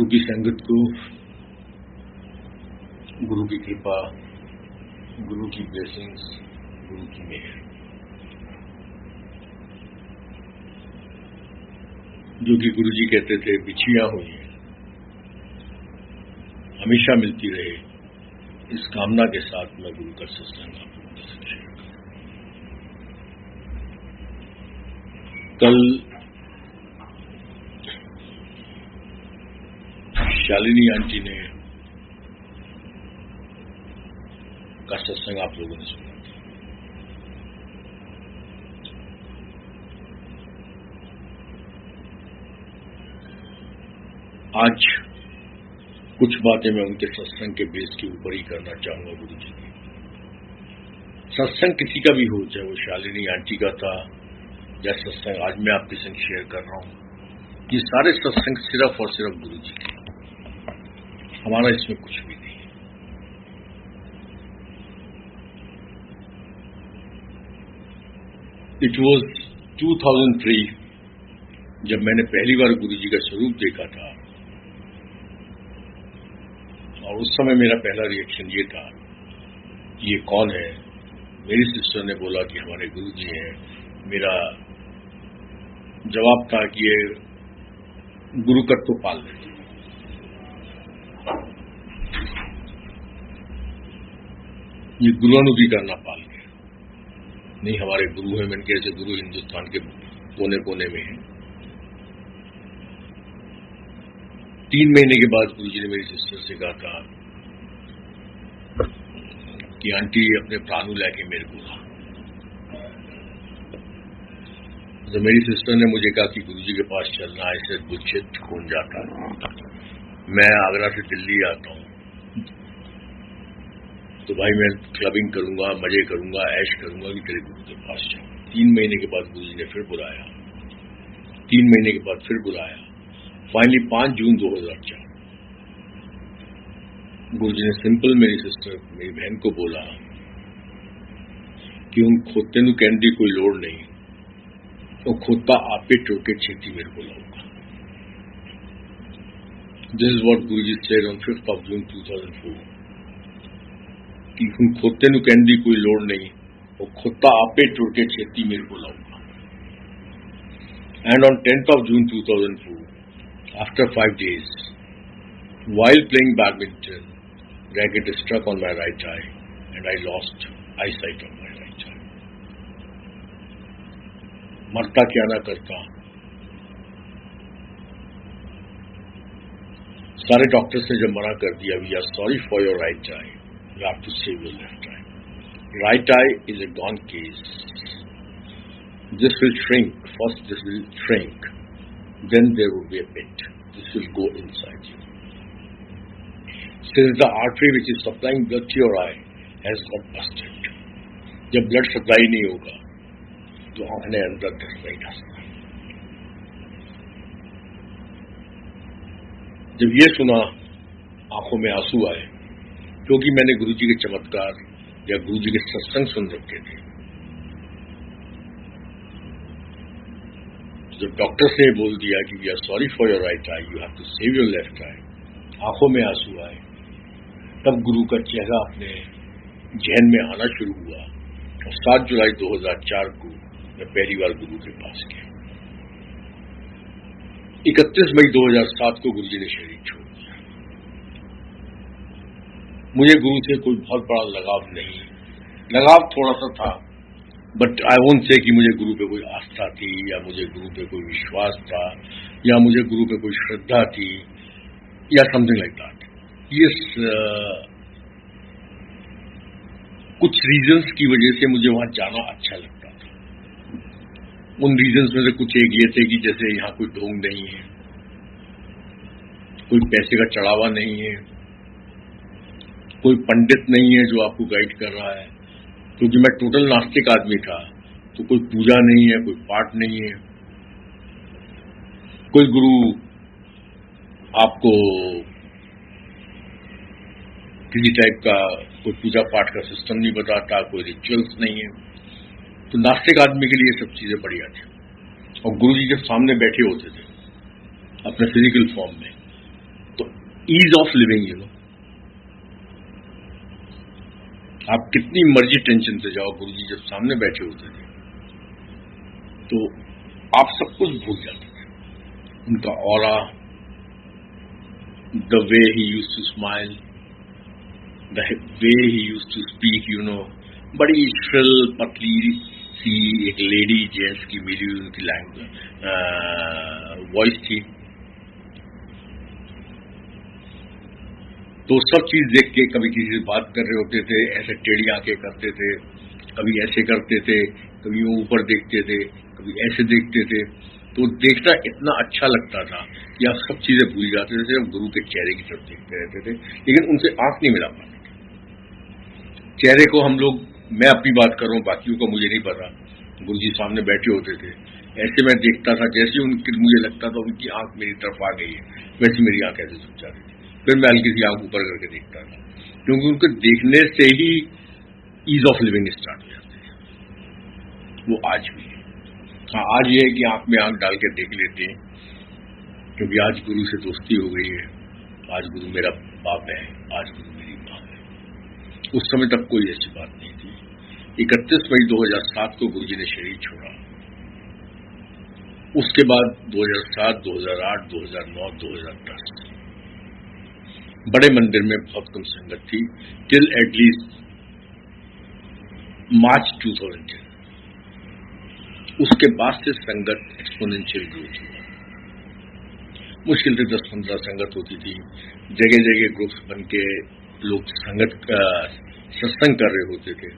गुरु की संगत को, गुरु की कृपा, गुरु की ब्लेसिंग्स, गुरु की मेहर, जो कि गुरु जी कहते थे बिछियां हुई हैं, हमेशा मिलती रहे, इस कामना के साथ मैं गुरु का सत्संग आप लोगों के साथ शेयर करूं। कल शालिनी आंटी ने का सत्संग आप लोगों ने सुना था। आज कुछ बातें मैं उनके सत्संग के बेस के ऊपर ही करना चाहूंगा। गुरु जी की सत्संग किसी का भी हो, चाहे वो शालिनी आंटी का था या सत्संग आज मैं आपके संग शेयर कर रहा हूं, ये सारे सत्संग सिर्फ और सिर्फ गुरु जी के, हमारा इसमें कुछ भी नहीं है। इट वॉज 2003 जब मैंने पहली बार गुरु जी का स्वरूप देखा था, और उस समय मेरा पहला रिएक्शन ये था, ये कौन है? मेरी सिस्टर ने बोला कि हमारे गुरु जी हैं। मेरा जवाब था कि ये गुरुकत्व पाल लेते, ये गुरुअनुगी करना पाल गए। नहीं, हमारे गुरु हैं। मैंने कैसे गुरु हिंदुस्तान के कोने कोने में हैं। 3 महीने के बाद गुरु जी ने मेरी सिस्टर से कहा था कि आंटी अपने प्राणु लेके मेरे को ला। तो मेरी सिस्टर ने मुझे कहा कि गुरु जी के पास चलना है, इससे बुलशिट खून जाता है। मैं आगरा से दिल्ली आता हूं तो भाई मैं क्लबिंग करूंगा, मजे करूंगा, ऐश करूंगा कि तेरे गुरु के पास जाऊं। 3 महीने के बाद गुरु जी ने फिर बुलाया, 3 महीने के बाद फिर बुलाया। फाइनली 5 जून 2004 गुरु जी ने सिंपल मेरी सिस्टर, मेरी बहन को बोला कि उन खोते नु कहने की कोई लोड़ नहीं, वो खोता आपे टोके छेती मेरे को लाऊंगा। This is what Guru ji said on 5 जून 2004 कि उन खोते नु कहने की कोई लोड़ नहीं, वो खोता आपे टोके छेती मेरे को लाऊंगा। And on 10 June 2004 after 5 days, while playing badminton, racket struck on my right eye and I lost eyesight on my right eye. मरता क्या ना करता, सारे डॉक्टर्स ने जब मना कर दिया, we are sorry for your right eye, you have to save your left eye. Right eye is a gone case. This will shrink. First this will shrink. Then there will be a pit. This will go inside you. Since the artery which is supplying blood to your eye has got busted. जब blood supply नहीं होगा तो आंखें अंदर दस नहीं जा सकता. जब ये सुना आंखों में आंसू आए, क्योंकि मैंने गुरुजी के चमत्कार या गुरुजी के सत्संग सुन रखे थे. जब डॉक्टर ने बोल दिया कि we are sorry for your right eye, you have to save your left eye, आंखों में आंसू आए, तब गुरु का चेहरा अपने जहन में आना शुरू हुआ. और 7 जुलाई 2004 को मैं पहली बार गुरु के पास गया. 31 मई 2007 को गुरुजी ने शरीर छोड़ दिया. मुझे गुरु से कोई बहुत बड़ा लगाव नहीं, लगाव थोड़ा सा था, बट आई वोंट से कि मुझे गुरु पे कोई आस्था थी या मुझे गुरु पे कोई विश्वास था या मुझे गुरु पे कोई श्रद्धा थी या समथिंग लाइक दैट. ये कुछ रीजंस की वजह से मुझे वहां जाना अच्छा लगता था. उन रीजंस में से कुछ एक ये थे कि जैसे यहां कोई ढोंग नहीं है, कोई पैसे का चढ़ावा नहीं है, कोई पंडित नहीं है जो आपको गाइड कर रहा है, क्योंकि मैं टोटल नास्तिक आदमी था. तो कोई पूजा नहीं है, कोई पाठ नहीं है, कोई गुरु आपको किसी टाइप का कोई पूजा पाठ का सिस्टम नहीं बताता, कोई रिचुअल्स नहीं है. तो नास्तिक आदमी के लिए ये सब चीजें बढ़िया थी. और गुरु जी के सामने बैठे होते थे अपने फिजिकल फॉर्म में, तो ईज ऑफ लिविंग, आप कितनी मर्जी टेंशन से जाओ, गुरुजी जब सामने बैठे होते थे तो आप सब कुछ भूल जाते थे। उनका aura, the way he used to smile, the way he used to speak, बड़ी श्रिल पतली सी एक लेडी जेंट्स की मिली उनकी लैंग्वेज वॉइस थी। तो सब चीज देख के कभी किसी से बात कर रहे होते थे, ऐसे टेढ़ी आंखें करते थे, कभी ऐसे करते थे, कभी वो ऊपर देखते थे, कभी ऐसे देखते थे। तो देखना इतना अच्छा लगता था कि आप सब चीजें भूल जाते थे, सिर्फ गुरु के चेहरे की तरफ देखते रहते थे, लेकिन उनसे आंख नहीं मिला पाते थे। चेहरे को हम लोग, मैं अपनी बात कर रहा हूँ, बाकियों का मुझे नहीं पता, गुरुजी सामने बैठे होते थे, ऐसे मैं देखता था, जैसे उनके मुझे लगता था उनकी आंख मेरी तरफ आ गई है, वैसे मेरी आंख ऐसे झुक जाती थी। फिर मैं हल्की सी आंख ऊपर करके देखता था, क्योंकि उनको देखने से ही ईज ऑफ लिविंग स्टार्ट हो जाते हैं। वो आज भी है। हाँ, आज ये है कि आंख में आंख डाल के देख लेते हैं, क्योंकि आज गुरु से दोस्ती हो गई है, आज गुरु मेरा बाप है, आज गुरु मेरी माँ है। उस समय तक कोई ऐसी बात नहीं थी। 31 मई 2007 को गुरुजी ने शरीर छोड़ा। उसके बाद 2007, 2008, 2009, 2010 बड़े मंदिर में बहुत कम संगत थी, टिल एटलीस्ट मार्च 2010। उसके बाद से संगत एक्सपोनेंशियल ग्रोथ हुआ। मुश्किल से 10-15 संगत होती थी, जगह जगह ग्रुप्स बन के लोग संगत का सत्संग कर रहे होते थे।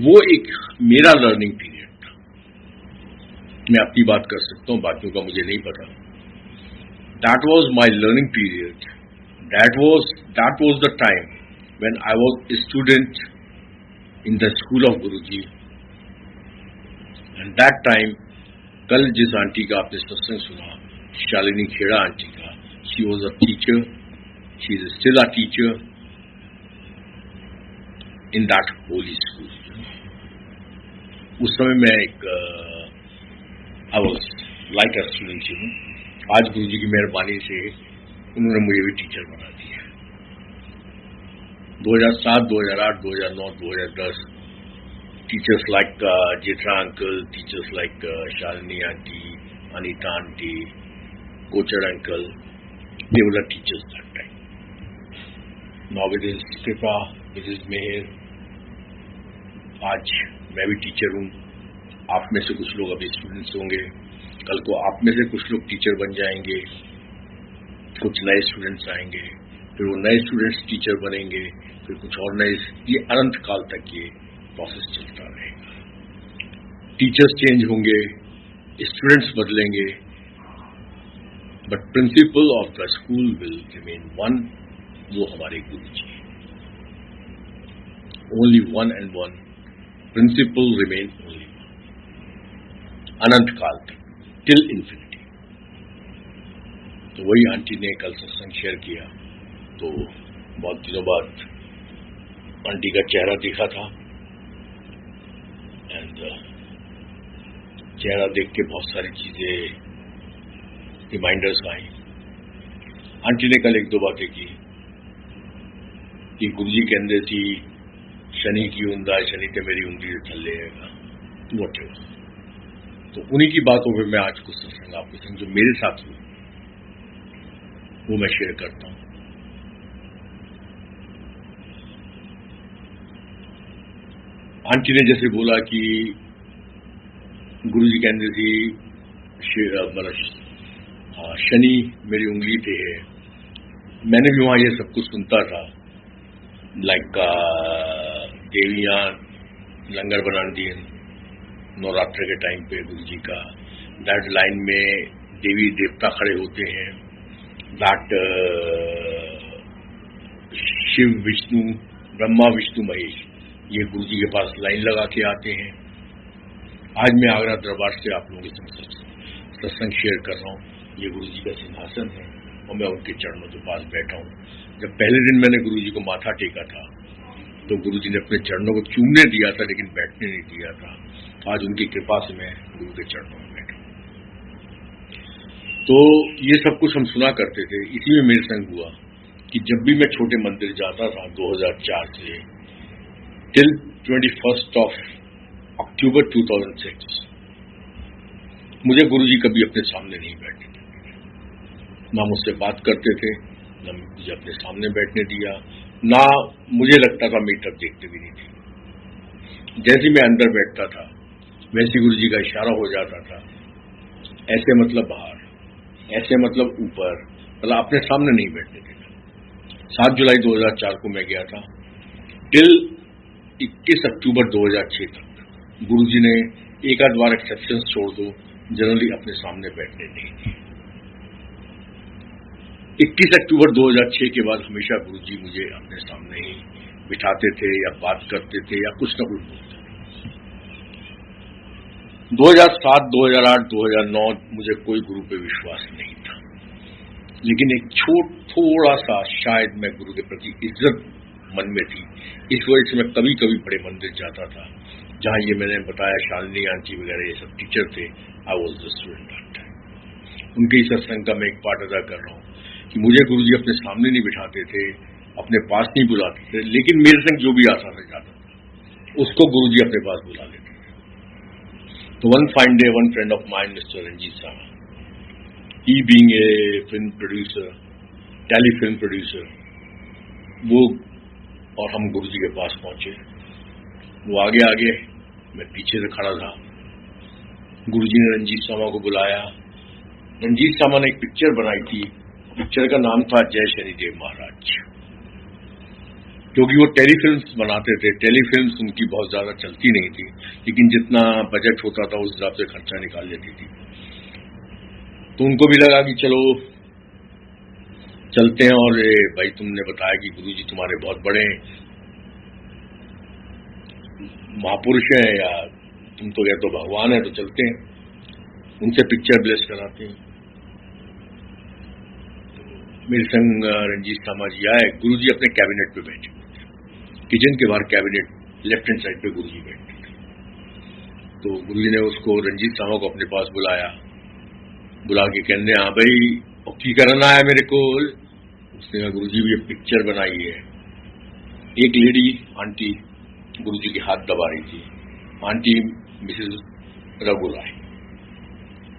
वो एक मेरा लर्निंग पीरियड था। मैं अपनी बात कर सकता हूं, बाकियों का मुझे नहीं पता। That was my learning period. That was the time when I was a student in the school of Guruji, and that time, कल जिस आंटी का आपने सत्संग सुना, शालिनी खेड़ा आंटी का, she was a teacher, she is still a teacher in that holy school. उस समय मैं एक I was like a student, आज गुरुजी की मेहरबानी से उन्होंने मुझे भी टीचर बना दिया। 2007, 2008, 2009, 2010 teachers like Jetha uncle, teachers like Shalini aunty, Anita aunty, Kochar uncle, they were the teachers that time. Now with his कृपा, with his मेहर, आज मैं भी टीचर हूँ। आप में से कुछ लोग अभी स्टूडेंट्स होंगे, कल को आप में से कुछ लोग टीचर बन जाएंगे, कुछ नए स्टूडेंट्स आएंगे, फिर वो नए स्टूडेंट्स टीचर बनेंगे, फिर कुछ और नए, ये अनंत काल तक ये प्रोसेस चलता रहेगा। टीचर्स चेंज होंगे, स्टूडेंट्स बदलेंगे, but principal of the school will remain one, वो हमारे गुरुजी। Only one and one, principal remain only one, अनंत काल तक, टिल इन्फिनिटी। तो वही आंटी ने कल सत्संग शेयर किया, तो बहुत दिनों बाद आंटी का चेहरा दिखा था, एंड चेहरा देख के बहुत सारी चीजें रिमाइंडर्स आई। आंटी ने कल 1-2 बातें की कि गुरुजी कहते सी शनि की उंदा, शनि ते मेरी उंगली थल्ले वट। तो उन्हीं की बातों पर मैं आज कुछ सत्संग आपके संग जो मेरे साथ हुई वो मैं शेयर करता हूं। आंटी ने जैसे बोला कि गुरुजी कहते थे शनि मेरी उंगली पे है, मैंने भी वहां ये सब कुछ सुनता था, लाइक देवियां लंगर बना दिए नवरात्र के टाइम पे गुरुजी का, दैट लाइन में देवी देवता खड़े होते हैं, दैट शिव विष्णु ब्रह्मा विष्णु महेश ये गुरुजी के पास लाइन लगा के आते हैं। आज मैं आगरा दरबार से आप लोगों के संग सत्संग शेयर कर रहा हूँ। ये गुरुजी का सिंहासन है और मैं उनके चरणों के पास बैठा हूँ। जब पहले दिन मैंने गुरुजी को माथा टेका था तो गुरुजी ने अपने चरणों को चूमने दिया था, लेकिन बैठने नहीं दिया था। आज उनकी कृपा से मैं गुरु के चरणों में बैठा हूँ। तो ये सब कुछ हम सुना करते थे। इसी में मेरे संग हुआ कि जब भी मैं छोटे मंदिर जाता था 2004 से टिल 21 अक्टूबर 2006, मुझे गुरुजी कभी अपने सामने नहीं बैठने देते, ना मुझसे बात करते थे, ना मुझे अपने सामने बैठने दिया, ना मुझे लगता था मेरी तरफ देखते भी नहीं थे। जैसे मैं अंदर बैठता था वैसे गुरुजी का इशारा हो जाता था, ऐसे मतलब बाहर, ऐसे मतलब ऊपर, मतलब अपने सामने नहीं बैठने देता। 7 जुलाई 2004 को मैं गया था, टिल 21 अक्टूबर 2006 तक गुरुजी ने एक आध बार एक्सेप्शंस छोड़ दो, जनरली अपने सामने बैठने नहीं दिए। 21 अक्टूबर 2006 के बाद हमेशा गुरुजी मुझे अपने सामने ही बिठाते थे या बात करते थे या कुछ न कुछ बोलते थे। 2007, 2008, 2009 मुझे कोई गुरु पे विश्वास नहीं था, लेकिन एक थोड़ा सा शायद मैं गुरु के प्रति इज्जत मन में थी। इस वजह से मैं कभी कभी बड़े मंदिर जाता था जहां ये मैंने बताया शालिनी आंटी वगैरह ये सब टीचर थे। I was the student. उनके ही सत्संग का मैं एक पार्ट अदा कर रहा हूं कि मुझे गुरुजी अपने सामने नहीं बिठाते थे, अपने पास नहीं बुलाते थे, लेकिन मेरे संग जो भी आता था जाता था उसको गुरुजी अपने पास बुला लेते थे। तो one fine day one friend of mine mister Ranjit Sama, he being a film producer, telefilm producer, वो और हम गुरुजी के पास पहुंचे। वो आगे, मैं पीछे से खड़ा था। गुरुजी ने रंजीत सामा को बुलाया। रंजीत सामा ने एक पिक्चर बनाई थी, पिक्चर का नाम था जय शनिदेव महाराज, क्योंकि वो टेलीफिल्म्स बनाते थे। टेलीफिल्म्स उनकी बहुत ज्यादा चलती नहीं थी, लेकिन जितना बजट होता था उस हिसाब से खर्चा निकाल लेती थी। तो उनको भी लगा कि चलो चलते हैं, और भाई तुमने बताया कि गुरुजी तुम्हारे बहुत बड़े महापुरुष हैं, या तुम तो या तो भगवान है, तो चलते हैं उनसे पिक्चर ब्लेस कराते हैं। मेरे संग रंजीत सामा जी आए। गुरुजी अपने कैबिनेट पे बैठे, किचन के बाहर कैबिनेट लेफ्ट हैंड साइड पे गुरुजी बैठे थे। तो गुरुजी ने उसको रंजीत सामा को अपने पास बुलाया, बुला के कहने, हाँ भाई की करना है मेरे को। उसने कहा गुरुजी भी पिक्चर बनाई है। एक लेडी आंटी गुरुजी के हाथ दबा रही थी, आंटी मिसेस रघुराय,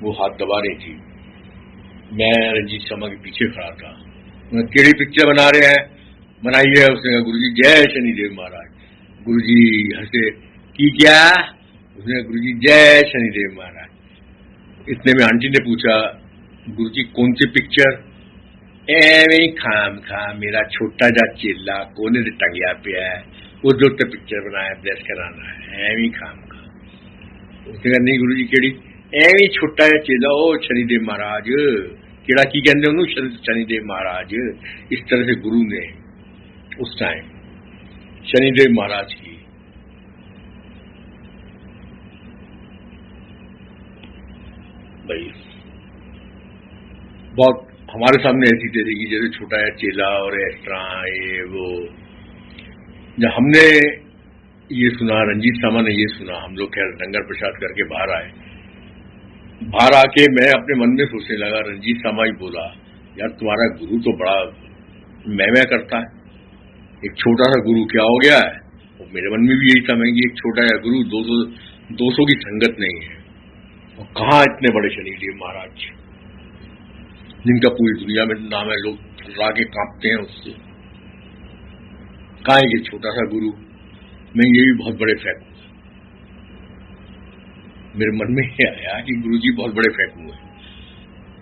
वो हाथ दबा रही थी। मैं रंजीत शर्मा के पीछे खड़ा था। केड़ी पिक्चर बना रहे हैं? बनाई है। उसने कहा गुरुजी जय शनिदेव महाराज। गुरुजी हंसे, की क्या? उसने कहा गुरुजी जय शनिदेव महाराज। इतने में आंटी ने पूछा, गुरुजी कौन सी पिक्चर? एवं खाम खाम मेरा छोटा जा चेला कोने से टंगिया पे है, वो जो तो पिक्चर बनाया ब्लेस कराना है, एवं खाम खाम। उसने कहा नहीं गुरुजी केड़ी? एवं छोटा जा चेला ओ शनिदेव महाराज, केड़ा की कहते उन्होंने? शनिदेव महाराज। इस तरह से गुरु ने उस टाइम शनिदेव महाराज की भाई बहुत हमारे सामने ऐसी तैसी की जैसे छोटा है चेला और एक्स्ट्रा ये वो। जब हमने ये सुना, रंजीत सामा ने ये सुना, हम लोग खैर लंगर प्रसाद करके बाहर आए। बाहर आके मैं अपने मन में सोचने लगा, रंजीत सामा ही बोला, यार तुम्हारा गुरु तो बड़ा मैं करता है, एक छोटा सा गुरु क्या हो गया है? और मेरे मन में भी यही था, मैं कि एक छोटा सा गुरु 200 की संगत नहीं है। और कहाँ इतने बड़े शनिदेव महाराज जिनका पूरी दुनिया में नाम है, लोग रागे कांपते हैं उससे। कहाँ है ये छोटा सा गुरु? मैं ये भी बहुत बड़े फेंकू। मेरे मन में ये आया कि गुरुजी बहुत बड़े फेंकू है।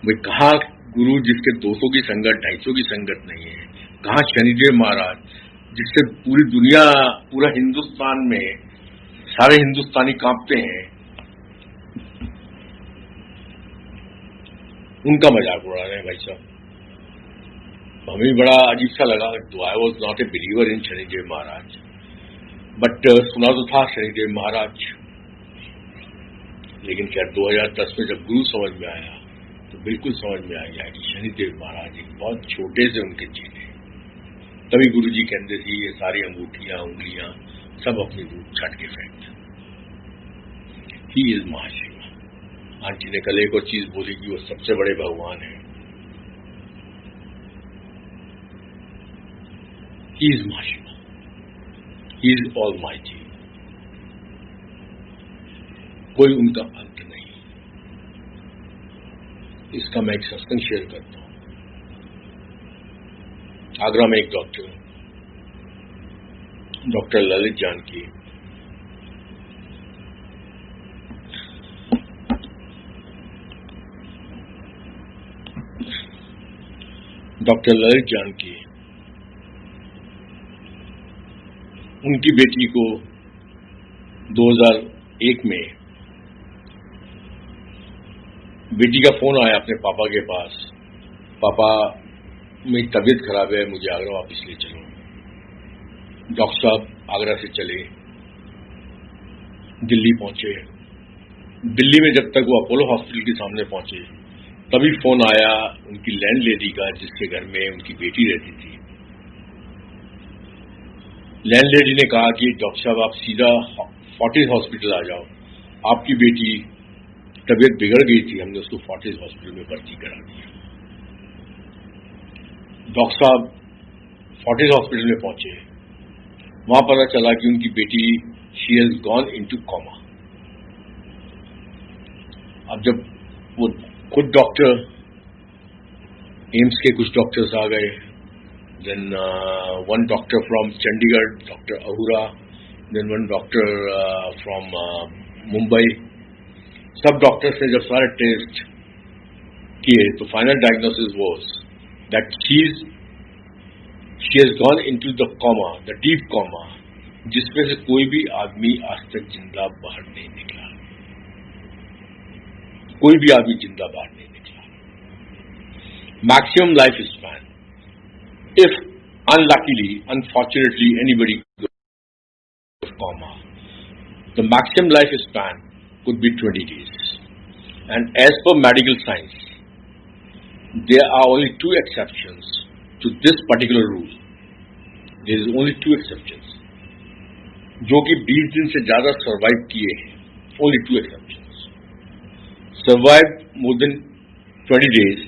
भाई कहाँ गुरु जिसके 200 की संगत, 250 की संगत नहीं है? कहाँ शनिदेव महाराज जिससे पूरी दुनिया, पूरा हिंदुस्तान में सारे हिंदुस्तानी कांपते हैं? उनका मजाक उड़ा रहे हैं भाई साहब। हमें बड़ा अजीब सा लगा। I was not a believer in Shanidev Maharaj, but सुना तो था शनिदेव महाराज। लेकिन क्या 2010 में जब गुरु समझ में आया तो बिल्कुल समझ में आ गया कि शनिदेव महाराज एक बहुत छोटे से उनके चेले। तभी गुरुजी कहते थे ये सारी अंगूठियां उंगलियां सब अपनी दूर छट के फेंक। He is Mahashiv. आंटी ने कल एक और चीज बोली कि वो सबसे बड़े भगवान हैं। ही इज माशिमा, ही इज ऑलमाइटी, कोई उनका अंत नहीं। इसका मैं एक सत्संग शेयर करता हूं। आगरा में एक डॉक्टर ललित जानकी, उनकी बेटी को 2001 में बेटी का फोन आया अपने पापा के पास, पापा मेरी तबीयत खराब है, मुझे आगरा वापस ले चलो। डॉक्टर साहब आगरा से चले, दिल्ली पहुंचे। दिल्ली में जब तक वो अपोलो हॉस्पिटल के सामने पहुंचे तभी फोन आया उनकी लैंडलेडी का, जिसके घर में उनकी बेटी रहती थी। लैंडलेडी ने कहा कि डॉक्टर साहब आप सीधा फोर्टिस हॉस्पिटल आ जाओ, आपकी बेटी तबीयत बिगड़ गई थी, हमने उसको फोर्टिस हॉस्पिटल में भर्ती करा दिया। डॉक्टर साहब फोर्टिस हॉस्पिटल में पहुंचे, वहां पता चला कि उनकी बेटी she has gone into coma. अब जब वो खुद डॉक्टर, एम्स के कुछ डॉक्टर्स आ गए, then one doctor from Chandigarh, doctor Ahura, then one doctor from Mumbai, सब डॉक्टर्स ने जब सारे टेस्ट किए तो final diagnosis was that she has gone into the coma, the deep coma, जिसमें से कोई भी आदमी आज तक जिंदा बाहर नहीं निकला, कोई भी आदमी जिंदा बाहर नहीं निकला। Maximum life span, if unluckily, unfortunately anybody coma, the maximum life span could be 20 days. And as per medical science, there are only two exceptions to this particular rule. There is only two exceptions. जो कि 20 दिन से ज्यादा survive किए हैं, only two exceptions. Survived more than 20 days,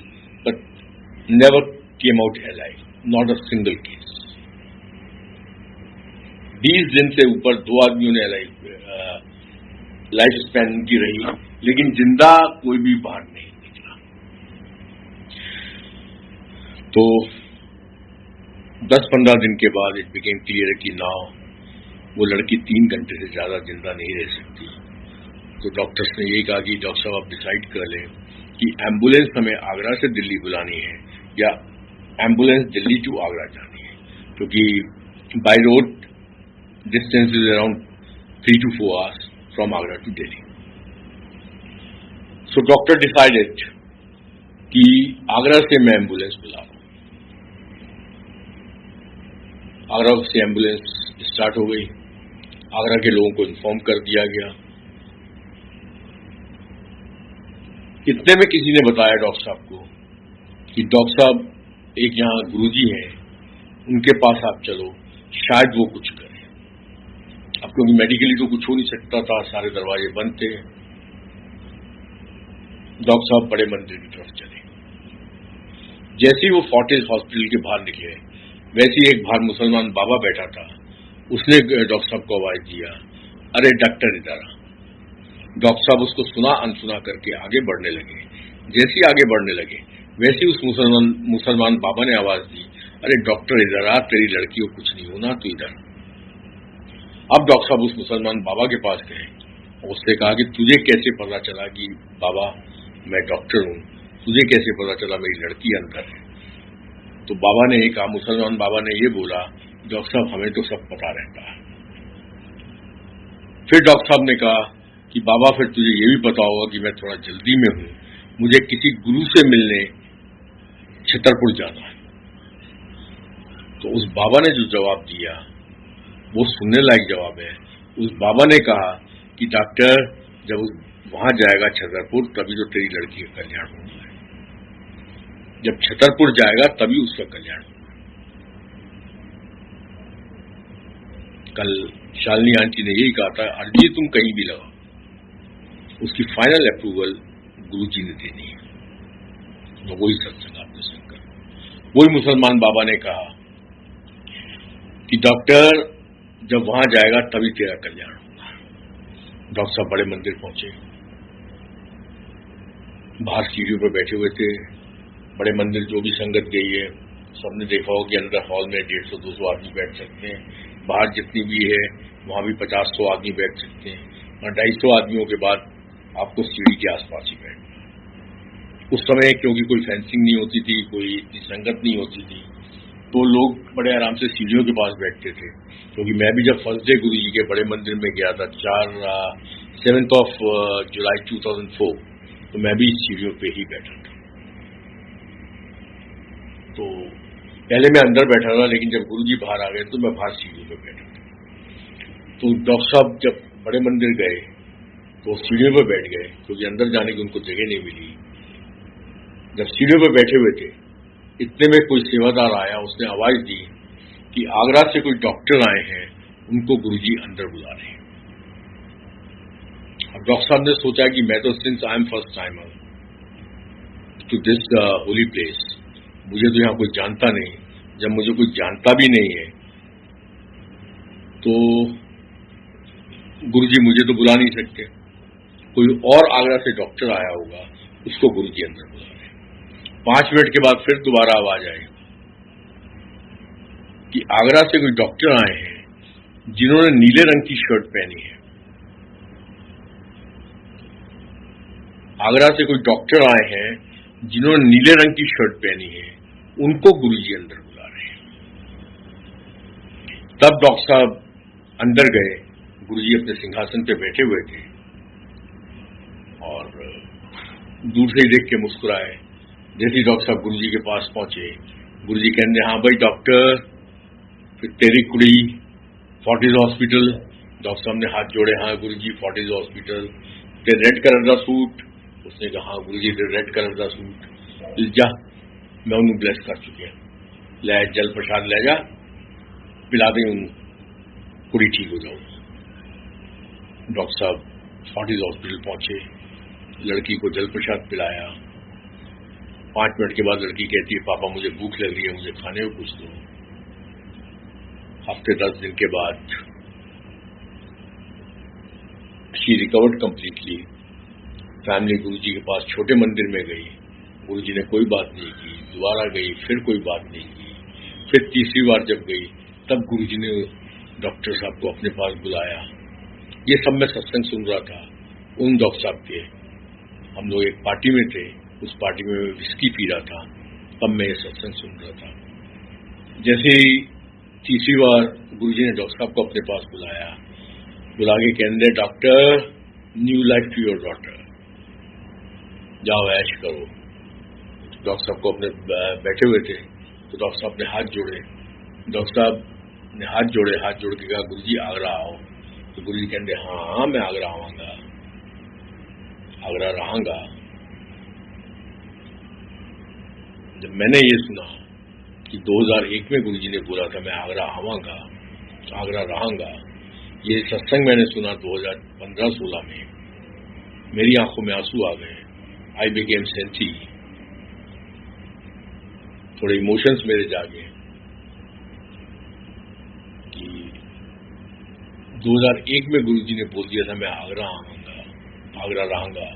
but never came out alive. Not a single case. 20 दिन से ऊपर दो आदमियों ने लाइफ स्पैन की रही, लेकिन जिंदा कोई भी बाहर नहीं निकला। तो 10-15 दिन के बाद इट बिकेम क्लियर कि नाउ वो लड़की 3 घंटे से ज्यादा जिंदा नहीं रह सकती। तो डॉक्टर्स ने यही कहा कि डॉक्टर साहब आप डिसाइड कर लें कि एम्बुलेंस हमें आगरा से दिल्ली बुलानी है या एम्बुलेंस दिल्ली टू आगरा जानी है, क्योंकि by road distance is around 3 to 4 hours from Agra to Delhi. So doctor decided कि आगरा से मैं एम्बुलेंस बुला रहा हूं। आगरा से एम्बुलेंस स्टार्ट हो गई, आगरा के लोगों को इन्फॉर्म कर दिया गया। इतने में किसी ने बताया डॉक्टर साहब को कि डॉक्टर साहब एक यहाँ गुरुजी हैं, उनके पास आप चलो, शायद वो कुछ करें। अब क्योंकि मेडिकली तो कुछ हो नहीं सकता था, सारे दरवाजे बंद थे। डॉक्टर साहब बड़े मंदिर की तरफ चले। जैसे ही वो फोर्टिस हॉस्पिटल के बाहर निकले, वैसे ही एक बाहर मुसलमान बाबा बैठा था, उसने डॉक्टर साहब को आवाज दिया, अरे डॉक्टर इधर आ। डॉक्टर साहब उसको सुना अनसुना करके आगे बढ़ने लगे। जैसे ही आगे बढ़ने लगे, वैसे ही उस मुसलमान बाबा ने आवाज दी, अरे डॉक्टर इधर आ, तेरी लड़की को कुछ नहीं होना, तू इधर। अब डॉक्टर साहब उस मुसलमान बाबा के पास गए, उससे कहा कि तुझे कैसे पता चला कि बाबा मैं डॉक्टर हूं, तुझे कैसे पता चला मेरी लड़की अंदर है? तो बाबा ने कहा, मुसलमान बाबा ने ये बोला, डॉक्टर साहब हमें तो सब पता रहता है। फिर डॉक्टर साहब ने कहा कि बाबा फिर तुझे ये भी पता होगा कि मैं थोड़ा जल्दी में हूं, मुझे किसी गुरु से मिलने छतरपुर जाना है। तो उस बाबा ने जो जवाब दिया वो सुनने लायक जवाब है। उस बाबा ने कहा कि डॉक्टर जब वहां जाएगा छतरपुर, तभी तो तेरी लड़की का कल्याण होना है। जब छतरपुर जाएगा तभी उसका कल्याण होगा। कल शालिनी आंटी ने यही कहा था, अर्जी तुम कहीं भी लगाओ, उसकी फाइनल अप्रूवल गुरु जी ने देनी है। तो वही सत्संग आपने सुनकर, वही मुसलमान बाबा ने कहा कि डॉक्टर जब वहां जाएगा तभी तेरा कल्याण होगा। डॉक्टर साहब बड़े मंदिर पहुंचे, बाहर सीढ़ियों पर बैठे हुए थे। बड़े मंदिर जो भी संगत गई है सबने देखा हो कि अंदर हॉल में 150-200 आदमी बैठ सकते हैं, बाहर जितनी भी है वहां भी 50-100 आदमी बैठ सकते हैं, और 250 आदमियों के बाद आपको सीढ़ी के आसपास ही बैठना। उस समय क्योंकि कोई फेंसिंग नहीं होती थी, कोई इतनी संगत नहीं होती थी, तो लोग बड़े आराम से सीढ़ियों के पास बैठते थे। क्योंकि मैं भी जब फर्स्ट डे गुरु जी के बड़े मंदिर में गया था 7 जुलाई 2004, तो मैं भी सीढ़ियों पे ही बैठा था। तो पहले मैं अंदर बैठा था, लेकिन जब गुरु जी बाहर आ गए तो मैं बाहर सीढ़ियों पे बैठा था। तो डॉक्टर साहब जब बड़े मंदिर गए तो सीढ़ियों पे बैठ गए, क्योंकि अंदर जाने की उनको जगह नहीं मिली। जब सीढ़ियों पे बैठे हुए थे, इतने में कोई सेवादार आया, उसने आवाज दी कि आगरा से कोई डॉक्टर आए हैं, उनको गुरुजी अंदर बुला रहे हैं। अब डॉक्टर साहब ने सोचा कि मैं तो since I am first timer to this holy place, मुझे तो यहां कोई जानता नहीं। जब मुझे कोई जानता भी नहीं है तो गुरुजी मुझे तो बुला नहीं सकते, कोई और आगरा से डॉक्टर आया होगा, उसको गुरुजी अंदर बुला रहे हैं। 5 मिनट के बाद फिर दोबारा आवाज आई कि आगरा से कोई डॉक्टर आए हैं जिन्होंने नीले रंग की शर्ट पहनी है। आगरा से कोई डॉक्टर आए हैं जिन्होंने नीले रंग की शर्ट पहनी है, उनको गुरुजी अंदर बुला रहे हैं। तब डॉक्टर साहब अंदर गए, गुरुजी अपने सिंहासन पे बैठे हुए थे और दूर से ही देख के मुस्कुराए। जैसे ही डॉक्टर साहब गुरुजी के पास पहुंचे, गुरुजी कहने, हाँ भाई डॉक्टर, फिर तेरी कुड़ी फोर्टिस हॉस्पिटल। डॉक्टर साहब ने हाथ जोड़े, हाँ गुरुजी फोर्टिस हॉस्पिटल। ते रेड कलर का सूट, उसने कहा हाँ गुरुजी रेड कलर का सूट। जा, मैं उन्हें ब्लेस कर चुके, ले जल प्रसाद ले जा, पिला दे उन कुड़ी, ठीक हो जाओ। डॉक्टर साहब फोर्टिस हॉस्पिटल पहुंचे, लड़की को जल प्रसाद पिलाया। 5 मिनट के बाद लड़की कहती है, पापा मुझे भूख लग रही है, मुझे खाने को कुछ दो। हफ्ते 10 दिन के बाद शी रिकवर्ड कंप्लीटली। फैमिली गुरुजी के पास छोटे मंदिर में गई, गुरुजी ने कोई बात नहीं की। दोबारा गई, फिर कोई बात नहीं की। फिर तीसरी बार जब गई, तब गुरुजी ने डॉक्टर साहब को अपने पास बुलाया। ये सब मैं सत्संग सुन रहा था उन डॉक्टर साहब के। हम लोग एक पार्टी में थे, उस पार्टी में विस्की पी रहा था, तब मैं ये सत्संग सुन रहा था। जैसे ही तीसरी बार गुरुजी ने डॉक्टर साहब को अपने पास बुलाया, बुला के कहने, doctor new life to your daughter, जाओ ऐश करो। डॉक्टर साहब को अपने बैठे हुए थे, तो डॉक्टर साहब ने हाथ जोड़े। डॉक्टर साहब ने हाथ जोड़ के कहा, गुरुजी आगरा आओ। तो गुरुजी कहते, हाँ मैं आगरा आऊंगा, आगरा रहूंगा। जब मैंने ये सुना कि 2001 में गुरुजी ने बोला था मैं आगरा आऊंगा, आगरा रहूंगा, ये सत्संग मैंने सुना 2015-16 में, मेरी आंखों में आंसू आ गए। आई बिकेम सेंसी, थोड़े इमोशंस मेरे जागे कि 2001 में गुरुजी ने बोल दिया था मैं आगरा आऊंगा, आगरा रहूंगा।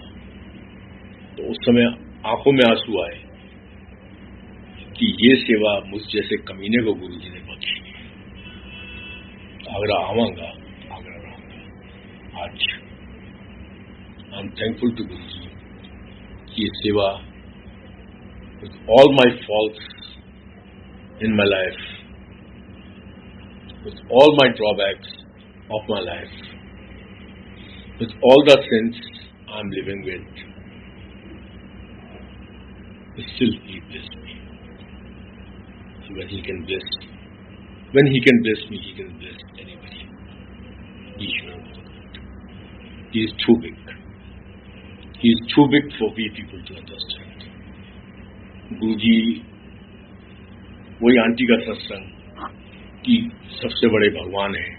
तो उस समय आंखों में आंसू आए कि ये सेवा मुझ जैसे कमीने को गुरुजी ने बख्शी। आगरा आऊंगा, आगरा रहूंगा। आज आई एम थैंकफुल टू गुरुजी कि ये सेवा, with all my faults in my life, with all my drawbacks of my life, with all the sins I'm living with, still He blessed me. So when He can bless me, He can bless anybody. He is too big. He is too big for we people to understand. गुरुजी वही aunty का सत्संग कि सबसे बड़े भगवान है।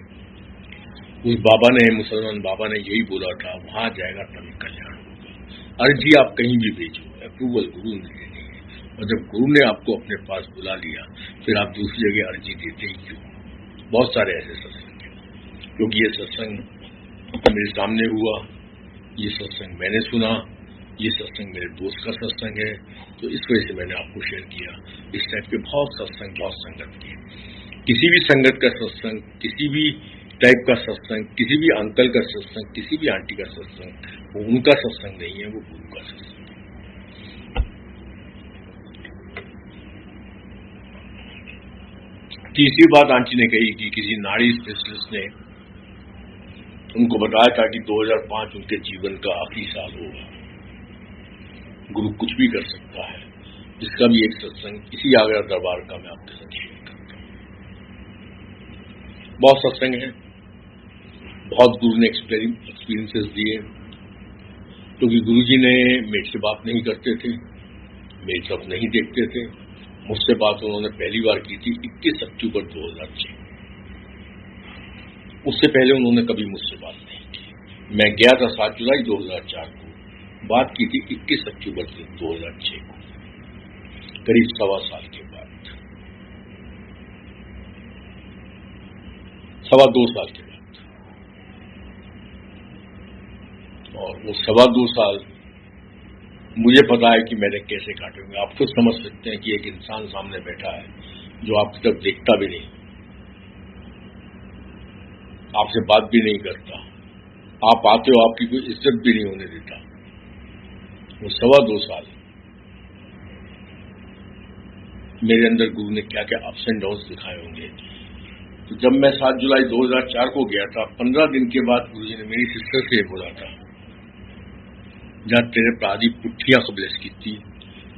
उस बाबा ने, मुसलमान बाबा ने यही बोला था, वहां जाएगा तभी कल्याण होगा। अर्जी आप कहीं भी भेजो, अप्रूवल गुरु ने देनी है। और जब गुरु ने आपको अपने पास बुला लिया, फिर आप दूसरी जगह अर्जी देते ही क्यों? बहुत सारे ऐसे सत्संग हैं, क्योंकि ये सत्संग मेरे सामने हुआ, ये सत्संग मैंने सुना, ये सत्संग मेरे दोस्त का सत्संग है, तो इस वजह से मैंने आपको शेयर किया। इस टाइप के बहुत सत्संग, बहुत संगत किए। किसी भी संगत का सत्संग, किसी भी टाइप का सत्संग, किसी भी अंकल का सत्संग, किसी भी आंटी का सत्संग, वो उनका सत्संग नहीं है, वो गुरु का सत्संग है। तीसरी बात आंटी ने कही कि किसी नाड़ी स्पेशलिस्ट ने उनको बताया था कि 2005 उनके जीवन का आखिरी साल होगा, गुरु कुछ भी कर सकता है। इसका भी एक सत्संग इसी आगरा दरबार का मैं आपके साथ शेयर करता हूं। बहुत सत्संग है, बहुत गुरु ने एक्सपीरियंसेस दिए, क्योंकि गुरु जी ने मेरे से बात नहीं करते थे, मेरी तरफ नहीं देखते थे। मुझसे बात उन्होंने पहली बार की थी 21 अक्टूबर 2006। उससे पहले उन्होंने कभी मुझसे बात नहीं की। मैं गया था 7 जुलाई 2004 को, बात की थी 21 अक्टूबर 2006 को, करीब 1.25 साल के बाद, 2.25 साल के बाद। और वो 2.25 साल मुझे पता है कि मैंने कैसे काटे होंगे। आप खुद समझ सकते हैं कि एक इंसान सामने बैठा है जो आपकी तरफ देखता भी नहीं, आपसे बात भी नहीं करता, आप आते हो आपकी कोई इज्जत भी नहीं होने देता। वो 2.25 साल मेरे अंदर गुरु ने क्या क्या अप्स एंड डाउन्स दिखाए होंगे। तो जब मैं 7 जुलाई 2004 को गया था, 15 दिन के बाद गुरु जी ने मेरी सिस्टर से बोला था, जहां तेरे प्रादी पुट्ठियां को ब्लेस की थी,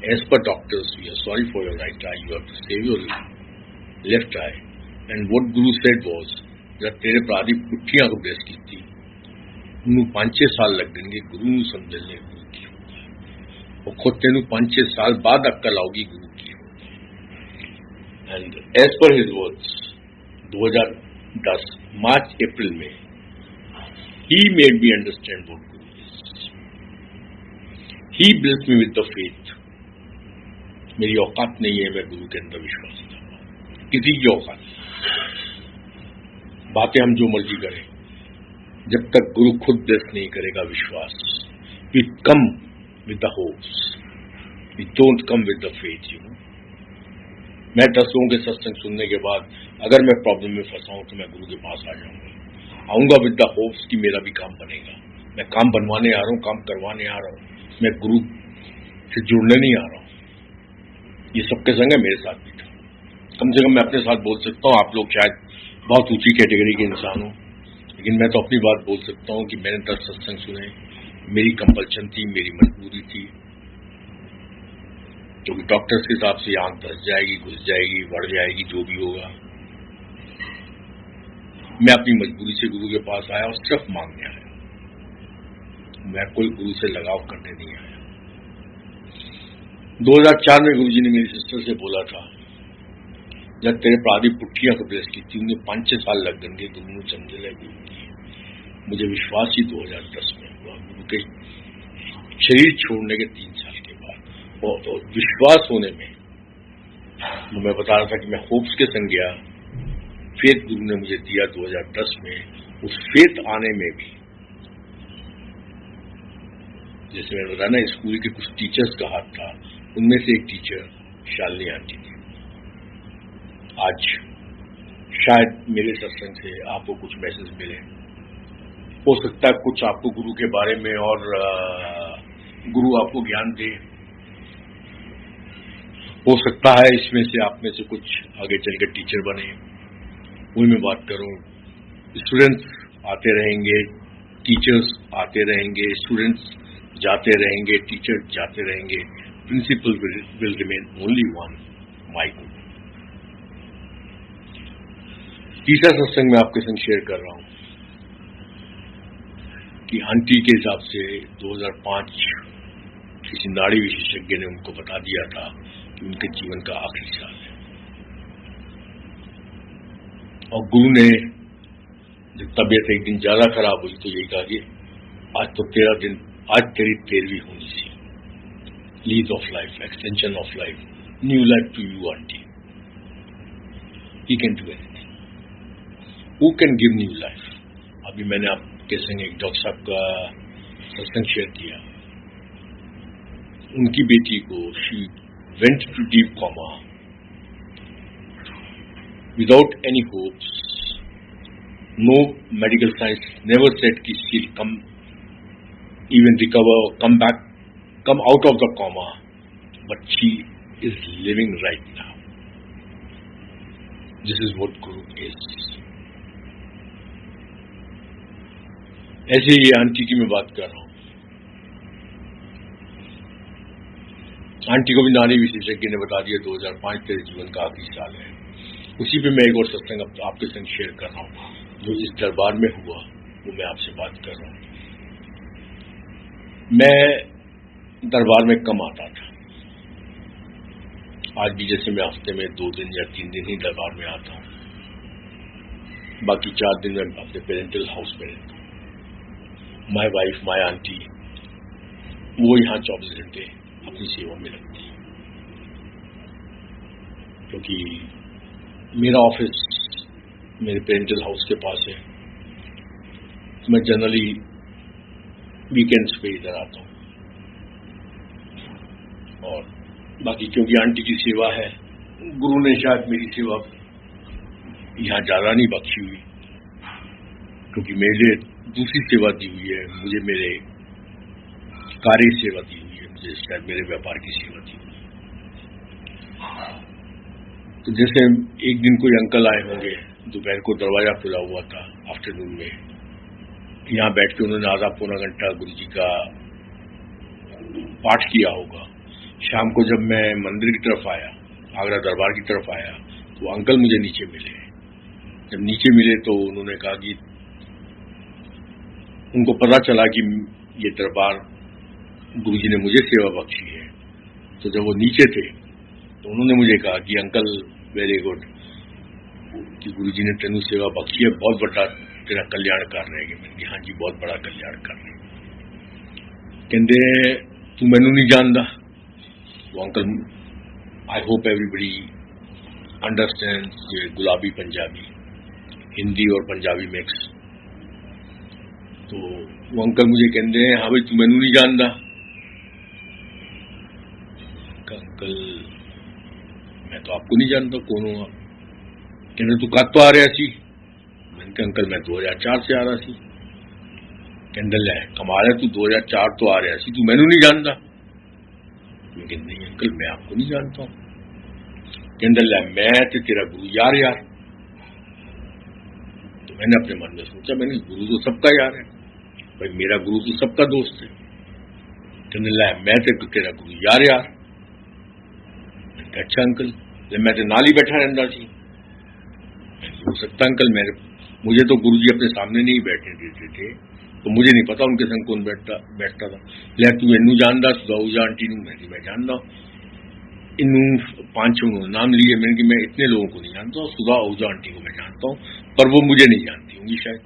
as per doctors we are sorry for your right eye, you have to save your left eye. And what guru said was, जहां तेरे प्रादी पुट्ठियां को ब्लेस की थी, उन्होंने 5-6 साल लग गए गुरु ਨੂੰ ਸਮਝਣੇ गुरु की होता है। और खुद तेन 5-6 साल बाद अक्कल आओगी गुरु की होता है। And as per his words 2010 March April में he made me understand what guru is. He blessed me with the faith. मेरी औकात नहीं है मैं गुरु के अंदर विश्वास करूं, किसी की औकात नहीं। बातें हम जो मर्जी करें, जब तक गुरु खुद ब्लेस नहीं करेगा विश्वास, we come with the hopes, we don't come with the faith. मैं 10 लोगों के सत्संग सुनने के बाद अगर मैं प्रॉब्लम में फंसा हूं तो मैं गुरु के पास आ जाऊंगा, आऊंगा विद द होप्स कि मेरा भी काम बनेगा। मैं काम बनवाने आ रहा हूं, काम करवाने आ रहा हूं, मैं गुरु से जुड़ने नहीं आ रहा हूं। ये सबके संग है, मेरे साथ भी था। कम से कम मैं अपने साथ बोल सकता हूं, आप लोग शायद बहुत ऊंची कैटेगरी के इंसान हो, लेकिन मैं तो अपनी बात बोल सकता हूं कि मैंने 10 सत्संग सुने, मेरी कंपल्शन थी, मेरी मजबूरी थी, क्योंकि डॉक्टर्स के हिसाब से आंख धस जाएगी, घुस जाएगी, बढ़ जाएगी, जो भी होगा। मैं अपनी मजबूरी से गुरु के पास आया और सिर्फ मांगने आया, मैं कोई गुरु से लगाव करने नहीं आया। 2004 में गुरु जी ने मेरी सिस्टर से बोला था, जब तेरे प्रादी पुट्ठियां को ब्लेस की थी, उन्हें 5-6 साल लग गए गुरु ने समझे लगे। मुझे विश्वास ही 2010 में हुआ, गुरु के शरीर छोड़ने के 3 साल के बाद। और विश्वास होने में तो मैं बता रहा था कि मैं होप्स के संग गया, फेथ गुरु ने मुझे दिया 2010 में। उस फेथ आने में भी, जैसे मैंने बताया ना, स्कूल के कुछ टीचर्स का हाथ था, उनमें से एक टीचर शालिनी आंटी थी। आज शायद मेरे सत्संग से आपको कुछ मैसेज मिले, हो सकता है कुछ आपको गुरु के बारे में और गुरु आपको ज्ञान दे, हो सकता है इसमें से आप में से कुछ आगे चलकर टीचर बने। वही मैं बात करूं, स्टूडेंट्स आते रहेंगे, टीचर्स आते रहेंगे, स्टूडेंट्स जाते रहेंगे, टीचर जाते रहेंगे, principal will remain only one, my guru. तीसरा सत्संग मैं आपके संग शेयर कर रहा हूं कि आंटी के हिसाब से 2005 किसी नाड़ी विशेषज्ञ ने उनको बता दिया था कि उनके जीवन का आखिरी साल है। और गुरु ने जब तबीयत एक दिन ज्यादा खराब हुई तो यही कहा कि आज तो तेरा दिन आज तेरी 13वीं होनी सी, lease of life, extension of life, new life to you aunty. He can do anything, who can give new life. अभी मैंने आपके संग एक डॉक्टर साहब का सत्संग शेयर किया, उनकी बेटी को she went to deep coma without any hopes, no medical science never said कि she will come even recover or come back, come out of the coma, but she is living right now. This is what Guru is. ऐसे ही aunty की मैं बात कर रहा हूं। Aunty को भी नारी विशेषज्ञ ने बता दिया 2005 तेरे जीवन का आखिरी साल है। उसी पे मैं एक और सत्संग आपके संग शेयर कर रहा हूं, जो इस दरबार में हुआ, वो मैं आपसे बात कर रहा हूं। मैं दरबार में कम आता था, आज भी जैसे मैं हफ्ते में 2 दिन या 3 दिन ही दरबार में आता हूं, बाकी 4 दिन मैं अपने पेरेंटल हाउस में रहता हूं। माय वाइफ, माय आंटी, वो यहां 24 घंटे अपनी सेवा में लगती है, क्योंकि मेरा ऑफिस मेरे पेरेंटल हाउस के पास है। तो मैं जनरली वीकेंड्स पे इधर आता हूं, और बाकी क्योंकि आंटी की सेवा है, गुरु ने शायद मेरी सेवा यहां ज्यादा नहीं बख्शी हुई, क्योंकि मेरे लिए दूसरी सेवा दी हुई है, मुझे मेरे कार्य सेवा दी हुई है, मुझे शायद मेरे व्यापार की सेवा दी हुई है। तो जैसे एक दिन कोई अंकल आए होंगे, दोपहर को दरवाजा खुला हुआ था, आफ्टरनून में यहां बैठ के उन्होंने आधा पौना घंटा गुरु जी का पाठ किया होगा। शाम को जब मैं मंदिर की तरफ आया, आगरा दरबार की तरफ आया, तो अंकल मुझे नीचे मिले। जब नीचे मिले तो उन्होंने कहा कि उनको पता चला कि ये दरबार गुरु जी ने मुझे सेवा बख्शी है। तो जब वो नीचे थे तो उन्होंने मुझे कहा कि अंकल वेरी गुड, कि गुरु जी ने तेनू सेवा बख्शी है, बहुत बड़ा तेरा कल्याण कर रहे हैं। मैंने हाँ जी, बहुत बड़ा कल्याण कर रहे हैं। कहते तू मैनू नहीं जानता। वो uncle, I hope everybody understands ये गुलाबी पंजाबी, हिंदी और पंजाबी मिक्स। तो वो अंकल मुझे कहते हैं, हाँ भाई तू मैनू नहीं जानता। अंकल मैं तो आपको नहीं जानता, कौन हूं आप? कहते तू कद तो आ रहा सी? मैंने कहा अंकल मैं 2004 से आ रहा सी। कहते लै कमाल है, तू 2004 तो आ रहा सी, तू मैनू नहीं जानता? मैं कहते नहीं अंकल मैं आपको नहीं जानता हूं। कहते लै मैं ते तेरा गुरु यार। तो मैंने अपने मन में सोचा, मैंने गुरु तो सबका यार है भाई, मेरा गुरु तो सबका दोस्त है। कहते लै मैं ते तेरा गुरु यार। मैंने कहा अच्छा अंकल, मैं तो नाल ही बैठा रहता सी। हो सकता अंकल, मुझे तो गुरु जी अपने सामने नहीं बैठने देते थे, तो मुझे नहीं पता उनके संग कौन बैठता था। ले तू इनू जानदा, सुधा आंटी नू? मैं जानता हूं। इनू 5-6 नाम लिए, मैंने कि मैं इतने लोगों को नहीं जानता, सुधा आहूजा आंटी को मैं जानता हूं, पर वो मुझे नहीं जानती होंगी शायद।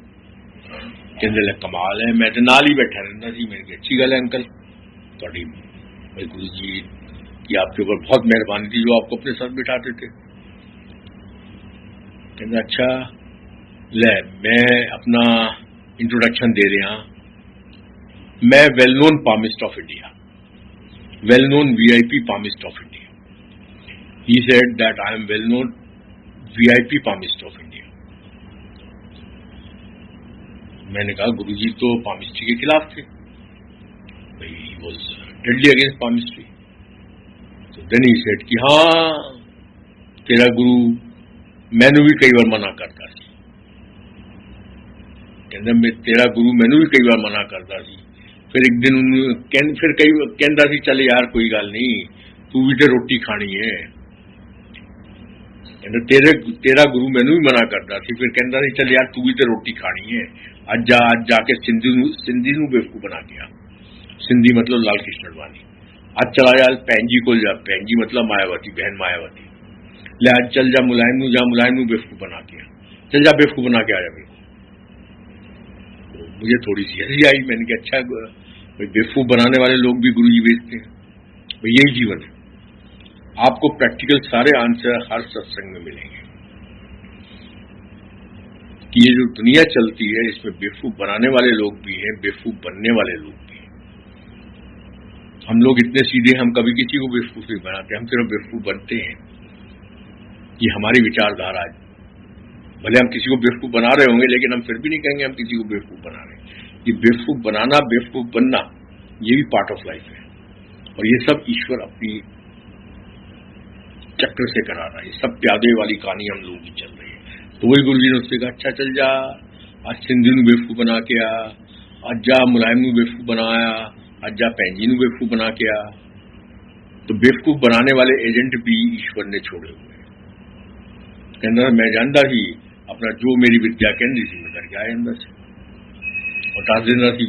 कहते कमाल है, मैं तो नाल ही बैठा रहता सी। मैंने कहा अच्छी गल है अंकल, थोड़ी भाई गुरु जी की आपके ऊपर बहुत मेहरबानी थी जो आपको अपने साथ बिठाते थे। कहते अच्छा ले, मैं अपना इंट्रोडक्शन दे रहा। मैं well known palmist of India, well known VIP palmist of India. He said that I am well known VIP palmist of India. मैंने कहा गुरुजी तो पामिस्ट्री के खिलाफ थे, he was deadly against palmistry. तो देन ही सेड कि हाँ तेरा गुरु मैनू भी कई बार मना करता सी। कहंदा मैं तेरा गुरु मैनू भी कई बार मना करता सी। फिर एक दिन फिर कई कहंदा सी चल यार कोई गल नहीं, तू भी तो रोटी खानी है। कहंदा तेरा गुरु मैनू भी मना करता सी। फिर कहंदा सी चल यार तू भी तो रोटी खानी है, अज जाके सिंधी नू बेवकूफ बना गया। सिंधी मतलब लाल कृष्ण अडवाणी। अज चला जा भैन जी को जा, भैन जी मतलब मायावती, बहन मायावती। ले आज चल जा मुलायम नू, जा मुलायम नू बेवकूफ बना के आ, चल जा बेवकूफ बना के आ जा। मेरे को मुझे थोड़ी सी हंसी आई। मैंने कहा अच्छा भाई बेवकूफ बनाने वाले लोग भी गुरुजी भेजते हैं। भाई यही जीवन है। आपको प्रैक्टिकल सारे आंसर हर सत्संग में मिलेंगे कि ये जो दुनिया चलती है इसमें बेवकूफ बनाने वाले लोग भी हैं, बेवकूफ बनने वाले लोग भी हैं। हम लोग इतने सीधे, हम कभी किसी को बेवकूफ नहीं बनाते, हम सिर्फ बेवकूफ बनते हैं। ये हमारी विचारधारा है। भले हम किसी को बेवकूफ बना रहे होंगे लेकिन हम फिर भी नहीं कहेंगे हम किसी को बेवकूफ बना रहे हैं। ये बेवकूफ बनाना, बेवकूफ बनना, ये भी पार्ट ऑफ लाइफ है और ये सब ईश्वर अपनी चक्र से करा रहा है। ये सब प्यादे वाली कहानी हम लोगों की चल रही है। तो वही गुरु जी ने उससे कहा, अच्छा चल जा, आज सिंधु ਨੂੰ बेवकूफ बना के आ, आज जा मुलायम ਨੂੰ बेवकूफ बनाया, आज जा भैन जी ਨੂੰ बेवकूफ बना के आ। तो बेवकूफ बनाने वाले एजेंट भी ईश्वर ने छोड़े हुए हैं। कहना मैं जानता ही अपना जो मेरी विद्या कहती थी मैं करके आया अंदर से और दस देना थी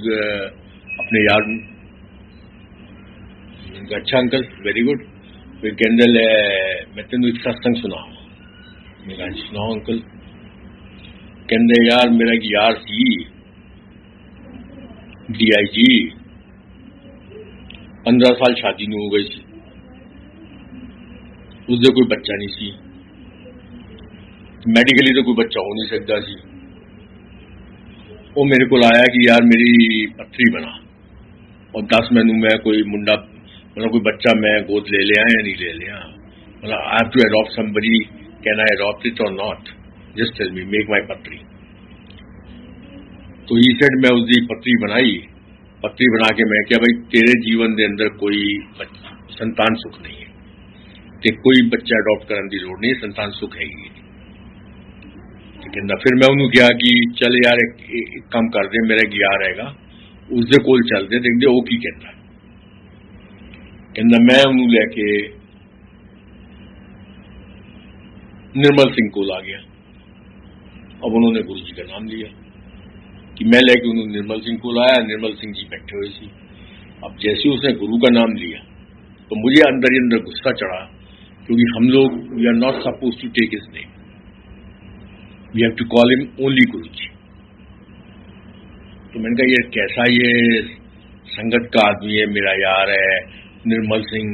अपने यार ਨੂੰ। अच्छा अंकल वेरी गुड। फिर कहते मैं तेन एक सत्संग सुनावा। मैं कहा सुनाओ अंकल। कहते यार मेरा एक यार सी DIG, 15 साल शादी ਨੂੰ हो गई सी, उससे कोई बच्चा नहीं सी, मेडिकली तो कोई बच्चा हो नहीं सकता सी। वो मेरे को आया कि यार मेरी पत्थरी बना और 10 मैनू मैं कोई मुंडा मतलब कोई बच्चा मैं गोद ले लिया या नहीं ले लिया, मतलब I have to adopt somebody, can I adopt it और not, just tell me, make my पत्थरी। तो ही सेड मैं उसकी पत्थरी बनाई। पत्थरी बना के मैं क्या, भाई तेरे जीवन के अंदर कोई संतान सुख नहीं है, ते कोई बच्चा अडॉप्ट करने की लोड़ नहीं है, संतान सुख है ही। कहना फिर मैं उन्होंने कहा कि चल यार एक काम कर दे, मेरा एक यार हैगा उसके कोल चलते देखते वो की कहता। कहना मैं उन्होंने लैके निर्मल सिंह को आ गया। अब उन्होंने गुरु जी का नाम लिया कि मैं लेके उन्होंने निर्मल सिंह को लाया। निर्मल सिंह जी बैठे हुए थे। अब जैसे उसने गुरु का नाम लिया तो मुझे अंदर ही अंदर गुस्सा चढ़ा, क्योंकि हम लोग we are not suppose to take his name, we have to call him only guru ji. तो मैंने कहा ये कैसा, ये संगत का आदमी है, मेरा यार है निर्मल सिंह।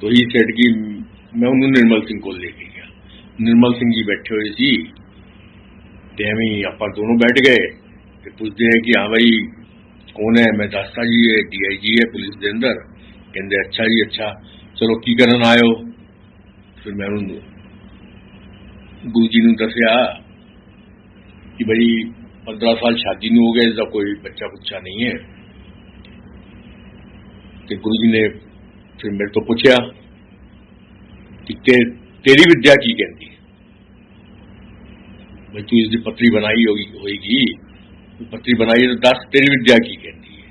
तो ही सेठ की मैं उन्होंने निर्मल सिंह को लेके गया। निर्मल सिंह जी बैठे हुए सी ते एवं आप दोनों बैठ गए ते पूछते हैं कि हाँ भाई कौन है। मैं दसता जी ये DIG है पुलिस के अंदर। कहते अच्छा जी अच्छा, चलो की करन आयो। फिर मैं गुरु जी ने दसिया कि भाई 15 साल शादी नहीं हो गए, इसका कोई बच्चा बुच्चा नहीं है। तो गुरु जी ने फिर मेरे तो पूछा कि तेरी विद्या की कहती है, भाई तू इसकी पत्री बनाई होगी, पत्री बनाई है तो दस तेरी विद्या की कहती है।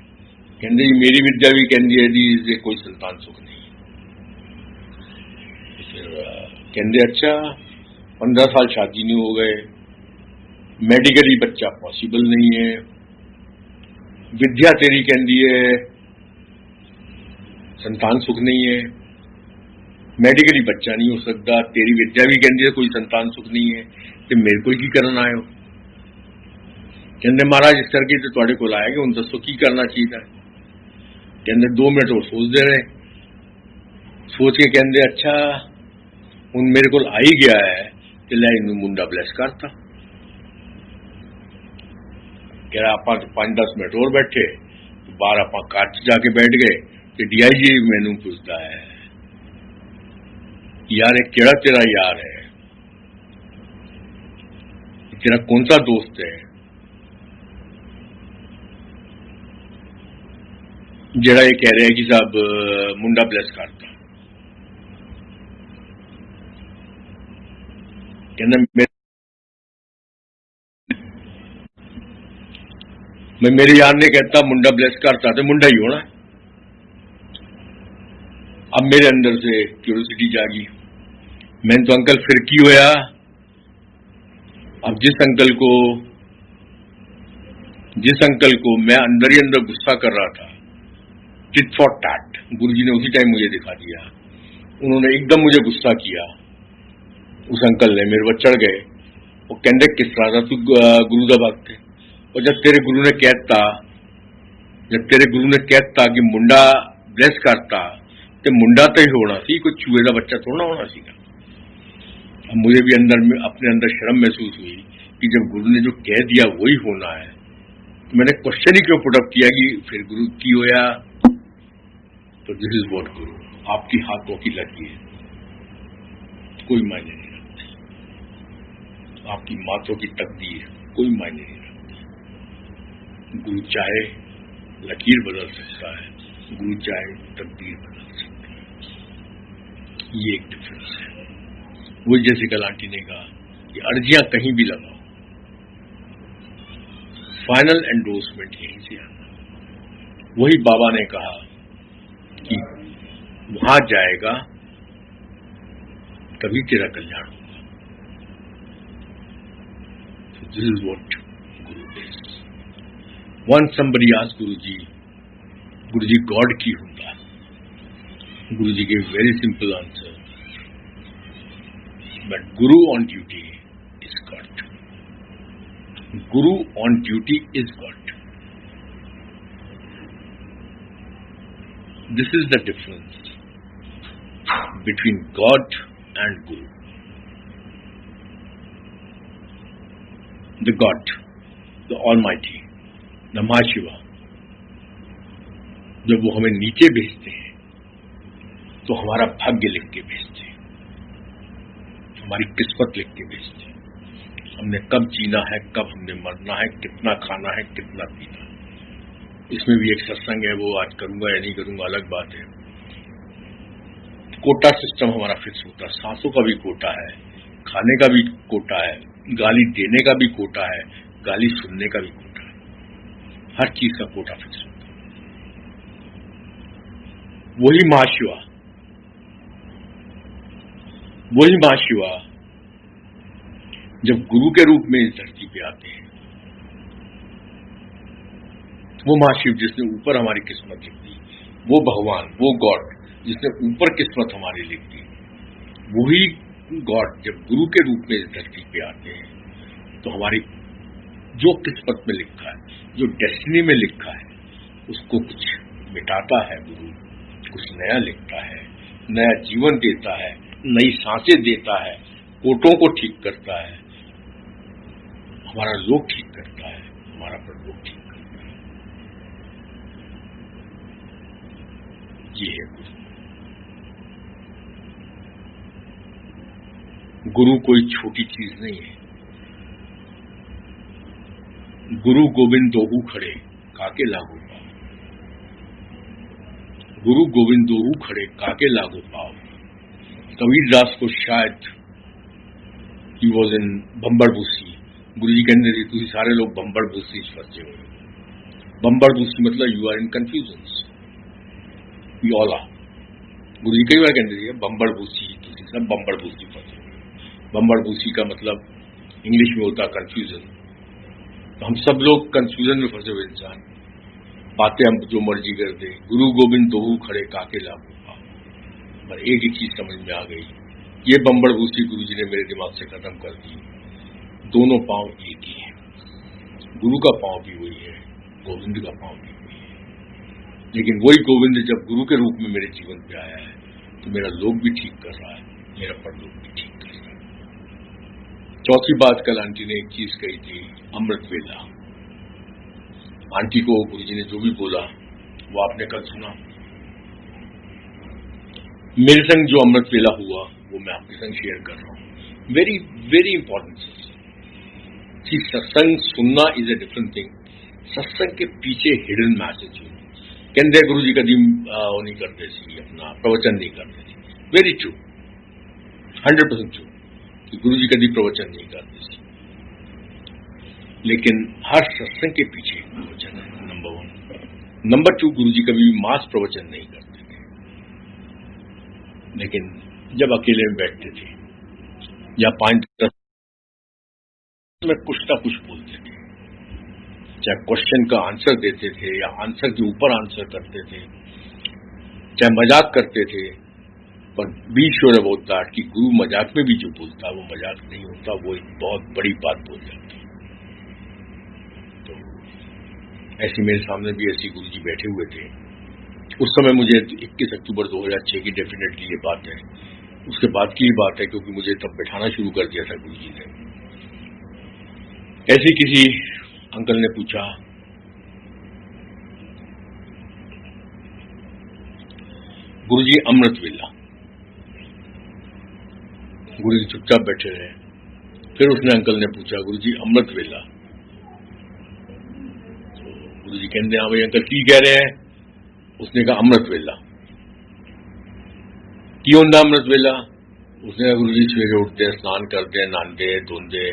कहते जी मेरी विद्या भी कहती है जी इससे कोई संतान सुख नहीं है। फिर कहते अच्छा 15 साल शादी नहीं हो गए, मेडिकली बच्चा पॉसिबल नहीं है, विद्या तेरी कहती है संतान सुख नहीं है, मेडिकली बच्चा नहीं हो सकता, तेरी विद्या भी कहती है कोई संतान सुख नहीं है, तो मेरे को की करना आयो। कहते महाराज इस करके तो तुहाडे कोल आया कि हुण दसो की करना चाहिए। कहते 2 मिनट और सोचते रहे, सोच के कहते अच्छा हुण मेरे को आ ही गया है तो लै इनू मुंडा ब्लैस करता। कह रहा आप 5-10 मिनट और बैठे, बाहर आप कार च जाके बैठ गए तो DIG मैनू पूछता है यार केड़ा तेरा यार है, तेरा कौन सा दोस्त है जेड़ा ये कह रहे हैं कि साहब मुंडा ब्लैस करता। कहना मेरे यार ने कहता मुंडा ब्लैस करता तो मुंडा ही होना। अब मेरे अंदर से क्यूरियोसिटी जागी। मैंने तो अंकल फिर की होया। अब जिस अंकल को मैं अंदर ही अंदर गुस्सा कर रहा था, टिट फॉर टैट, गुरुजी ने उसी टाइम मुझे दिखा दिया। उन्होंने एकदम मुझे गुस्सा किया। उस अंकल ने मेरे पर चढ़ गए। वो कहते किस तरह था तू गुरु का भक्त है, और जब तेरे गुरु ने कहता जब तेरे गुरु ने कहता कि मुंडा ब्लेस करता तो मुंडा तो ही होना सी, कोई चूहे का बच्चा थोड़ा होना सीगा। अब मुझे भी अंदर में अपने अंदर शर्म महसूस हुई कि जब गुरु ने जो कह दिया वही होना है, तो मैंने क्वेश्चन ही क्यों पुटअप किया कि फिर गुरु की होया। तो दिस इज व्हाट गुरु, आपकी हाथों की लकीर कोई मायने नहीं रखती, आपकी माथों की तकदीर कोई मायने नहीं रखती। गुरु चाहे लकीर बदल सकता है, गुरु चाहे तकदीर बदल सकता है। ये एक डिफरेंस है। वो जैसे कल आंटी ने कहा कि अर्जियां कहीं भी लगाओ, फाइनल एंडोर्समेंट यहीं से आना। वही बाबा ने कहा कि वहां जाएगा तभी तेरा कल्याण होगा। This is what guru is. One somebody asked Guru ji God की होता? गुरु जी gave very simple answer, but Guru on duty is God. Guru on duty is God. This is the difference between God and Guru. The God, the Almighty, the Mahashiva, जब वो हमें नीचे भेजते हैं तो हमारा भाग्य लिख के भेजते हैं, हमारी किस्मत लिख के भेजते हैं। हमने कब जीना है, कब हमने मरना है, कितना खाना है, कितना पीना है। इसमें भी एक सत्संग है, वो आज करूंगा या नहीं करूंगा अलग बात है। कोटा सिस्टम हमारा फिक्स होता है, सांसों का भी कोटा है, खाने का भी कोटा है, गाली देने का भी कोटा है, गाली सुनने का भी कोटा है, हर चीज का कोटा फिक्स होता है। वही महाशिवा जब गुरु के रूप में इस धरती पे आते हैं, वो महाशिव जिसने ऊपर हमारी किस्मत लिख दी, वो भगवान, वो गॉड जिसने ऊपर किस्मत हमारी लिख दी, वही गॉड जब गुरु के रूप में इस धरती पे आते हैं तो हमारी जो किस्मत में लिखा है, जो डेस्टिनी में लिखा है, उसको कुछ मिटाता है गुरु, कुछ नया लिखता है, नया जीवन देता है, नई सांसें देता है, कोटों को ठीक करता है, हमारा लोक ठीक करता है, हमारा परलोक ठीक करता है। ये है गुरु। गुरु कोई छोटी चीज नहीं है। गुरु गोविंद दोहू खड़े काके लागू पाओ, गुरु गोविंद दोहू खड़े काके लागू पाओ। कबीर दास को शायद he was in Bambar Bussy, गुरु जी कहते थे तुम सारे लोग बंबर बूसी फंसे हुए। बंबर बूसी मतलब you are in confusion, we all are. गुरु जी कई बार कहते थे बंबर बूसी, तुम सब बंबर बूसी फंसे हुए। बंबर बूसी का मतलब इंग्लिश में होता कंफ्यूजन। तो हम सब लोग कंफ्यूजन में फंसे हुए इंसान, बातें हम जो मर्जी कर दे। गुरु गोविंद दोहू खड़े काके लागू पाओ। पर एक ही चीज समझ में आ गई, ये बंबर भूसी गुरु जी ने मेरे दिमाग से खत्म कर दी। दोनों पांव एक ही है, गुरु का पांव भी वही है, गोविंद का पांव भी वही है। लेकिन वही गोविंद जब गुरु के रूप में मेरे जीवन पे आया है तो मेरा लोक भी ठीक कर रहा है, मेरा परलोक भी ठीक कर रहा है। चौथी बात, कल आंटी ने एक चीज कही थी, अमृत वेला। आंटी को गुरु जी ने जो भी बोला वो आपने कल सुना। मेरे संग जो अमृत वेला हुआ वो मैं आपके संग शेयर कर रहा हूं। Very very important. सत्संग सुनना इज ए डिफरेंट थिंग, सत्संग के पीछे हिडन मैसेज है। कहते गुरु जी कभी वो नहीं करते सी, अपना प्रवचन नहीं करते सी। वेरी ट्रू, 100% ट्रू कि गुरु जी कभी प्रवचन नहीं करते सी। लेकिन हर सत्संग के पीछे प्रवचन है, नंबर 1। नंबर 2, गुरु जी कभी मास प्रवचन नहीं करते थे, लेकिन जब अकेले में बैठते थे या 5-10 में कुछ ना कुछ बोलते थे, चाहे क्वेश्चन का आंसर देते थे या आंसर के ऊपर आंसर करते थे, चाहे मजाक करते थे, पर बी श्योर अबाउट दैट कि गुरु मजाक में भी जो बोलता वो मजाक नहीं होता, वो एक बहुत बड़ी बात बोल जाती। तो ऐसे मेरे सामने भी ऐसी गुरुजी बैठे हुए थे। उस समय मुझे 21 अक्टूबर 2006 की डेफिनेटली ये बात है, उसके बाद की बात है, क्योंकि मुझे तब बैठाना शुरू कर दिया था गुरुजी ने। ऐसे किसी अंकल ने पूछा, गुरुजी अमृत वेला। गुरुजी चुपचाप बैठे रहे। फिर उसने अंकल ने पूछा, गुरुजी अमृत वेला। तो गुरुजी कहते, हाँ भाई अंकल की कह रहे हैं? उसने कहा अमृत वेला। क्यों ना अमृत वेला? उसने कहा गुरुजी सवेरे उठते, स्नान करते, नहाते, धोते,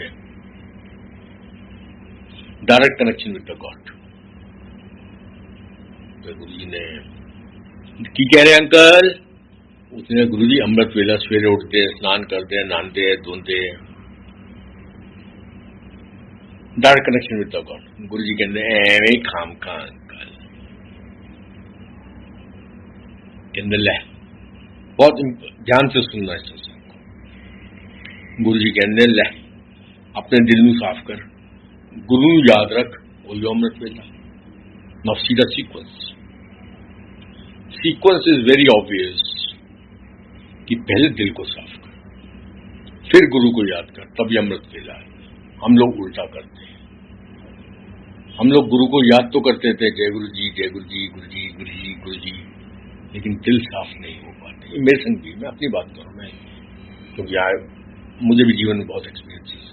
direct connection with the God. तो गुरुजी ने की कह रहे अंकल? उसने कहा गुरुजी अमृत वेला, सवेरे उठते, स्नान करते, नहाते, धोते, direct connection with the God. Guruji कहते एवं खाम खा अंकल। कहते ले, बहुत ध्यान से सुनना है सत्संग को। गुरुजी कहते ले, अपने दिल ਨੂੰ साफ कर, गुरु ਨੂੰ याद रख, वो अमृत वेला। Now see the sequence. Sequence is very obvious कि पहले दिल को साफ कर, फिर गुरु को याद कर, तभी अमृत वेला है। हम लोग उल्टा करते हैं। हम लोग गुरु को याद तो करते थे, जय गुरु जी, जय गुरु जी, गुरु जी, गुरु जी, गुरु जी, लेकिन दिल साफ नहीं हो पाते। मेरे संग भी, मैं अपनी बात करूं, मैं क्योंकि यार मुझे भी जीवन में बहुत एक्सपीरियंसेस।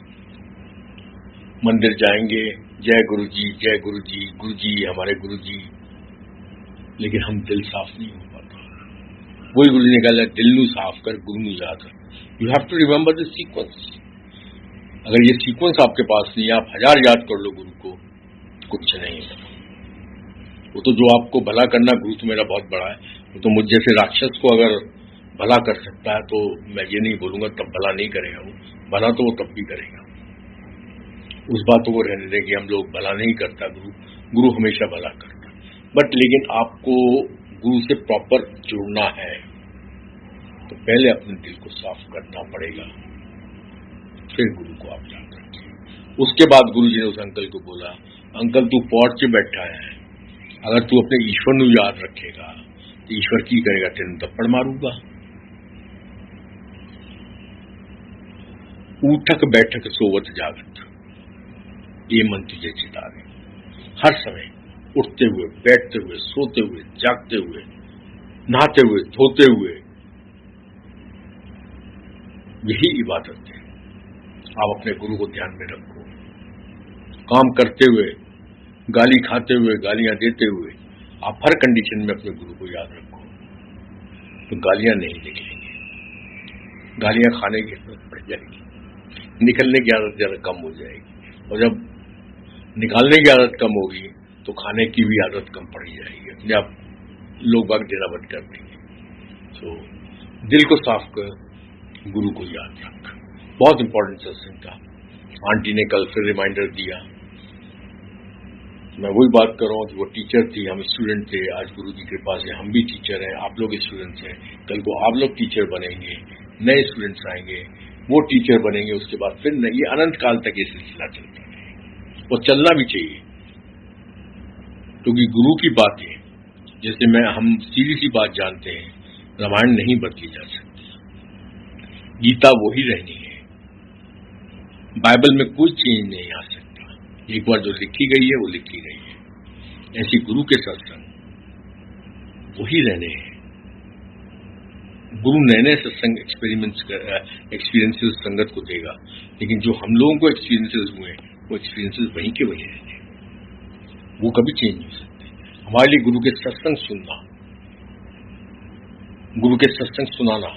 मंदिर जाएंगे, जय गुरु जी, जय गुरु जी, गुरु जी हमारे गुरु जी, लेकिन हम दिल साफ नहीं हो पाता। वही गुरु जी ने कहा, दिल ਨੂੰ साफ कर, गुरु ਨੂੰ याद कर। You have to remember this sequence. अगर ये सीक्वेंस आपके पास नहीं है, आप 1000 याद कर लो गुरु को, कुछ नहीं है। वो तो जो आपको भला करना, गुरु तो मेरा बहुत बड़ा है, वो तो मुझ जैसे राक्षस को अगर भला कर सकता है, तो मैं ये नहीं बोलूंगा तब भला नहीं करेगा। वो भला तो वो तब भी करेगा। उस बातों को रहने दें कि हम लोग भला नहीं करता, गुरु हमेशा भला करता। बट लेकिन आपको गुरु से प्रॉपर जुड़ना है, तो पहले अपने दिल को साफ करना पड़ेगा, फिर गुरु को आप याद रखिए। उसके बाद गुरु जी ने उस अंकल को बोला, अंकल तू पौड़ च बैठा है, अगर तू अपने ईश्वर ਨੂੰ याद रखेगा तो ईश्वर की करेगा, तेन थप्पड़ मारूगा। उठक बैठक सोवत जागत, ये मन तुझे चिता दे। हर समय उठते हुए, बैठते हुए, सोते हुए, जागते हुए, नहाते हुए, धोते हुए, यही इबादत है। आप अपने गुरु को ध्यान में रखो। काम करते हुए, गाली खाते हुए, गालियां देते हुए, आप हर कंडीशन में अपने गुरु को याद रखो, तो गालियां नहीं निकलेंगी। गालियां खाने की आदत पड़ जाएगी, निकलने की आदत ज्यादा कम हो जाएगी, और जब निकालने की आदत कम होगी तो खाने की भी आदत कम पड़ी जाएगी। अपने आप लोग बाग देना बंद कर देंगे। तो दिल को साफ कर, गुरु को याद रख। बहुत इंपॉर्टेंट सत्संग था। आंटी ने कल फिर रिमाइंडर दिया। मैं वही बात कर रहा हूँ कि वो टीचर थी, हम स्टूडेंट थे। आज गुरु की कृपा से हम भी टीचर हैं, आप लोग स्टूडेंट्स हैं। कल को आप लोग टीचर बनेंगे, नए स्टूडेंट्स आएंगे, वो टीचर बनेंगे, उसके बाद फिर ये अनंत काल तक ये सिलसिला चलता है, और चलना भी चाहिए। क्योंकि गुरु की बातें, जैसे हम सीधी सी बात जानते हैं, रामायण नहीं बदली जा सकती, गीता वही रहनी है, बाइबल में कोई चेंज नहीं आ सकता। एक बार जो लिखी गई है वो लिखी गई है। ऐसी गुरु के सत्संग वही रहने हैं। गुरु नए नए सत्संग एक्सपीरियंसेस संगत को देगा, लेकिन जो हम लोगों को एक्सपीरियंसेस हुए वो एक्सपीरियंसेस वहीं के वहीं रहने, वो कभी चेंज नहीं हो सकते। हमारे लिए गुरु के सत्संग सुनना, गुरु के सत्संग सुनाना,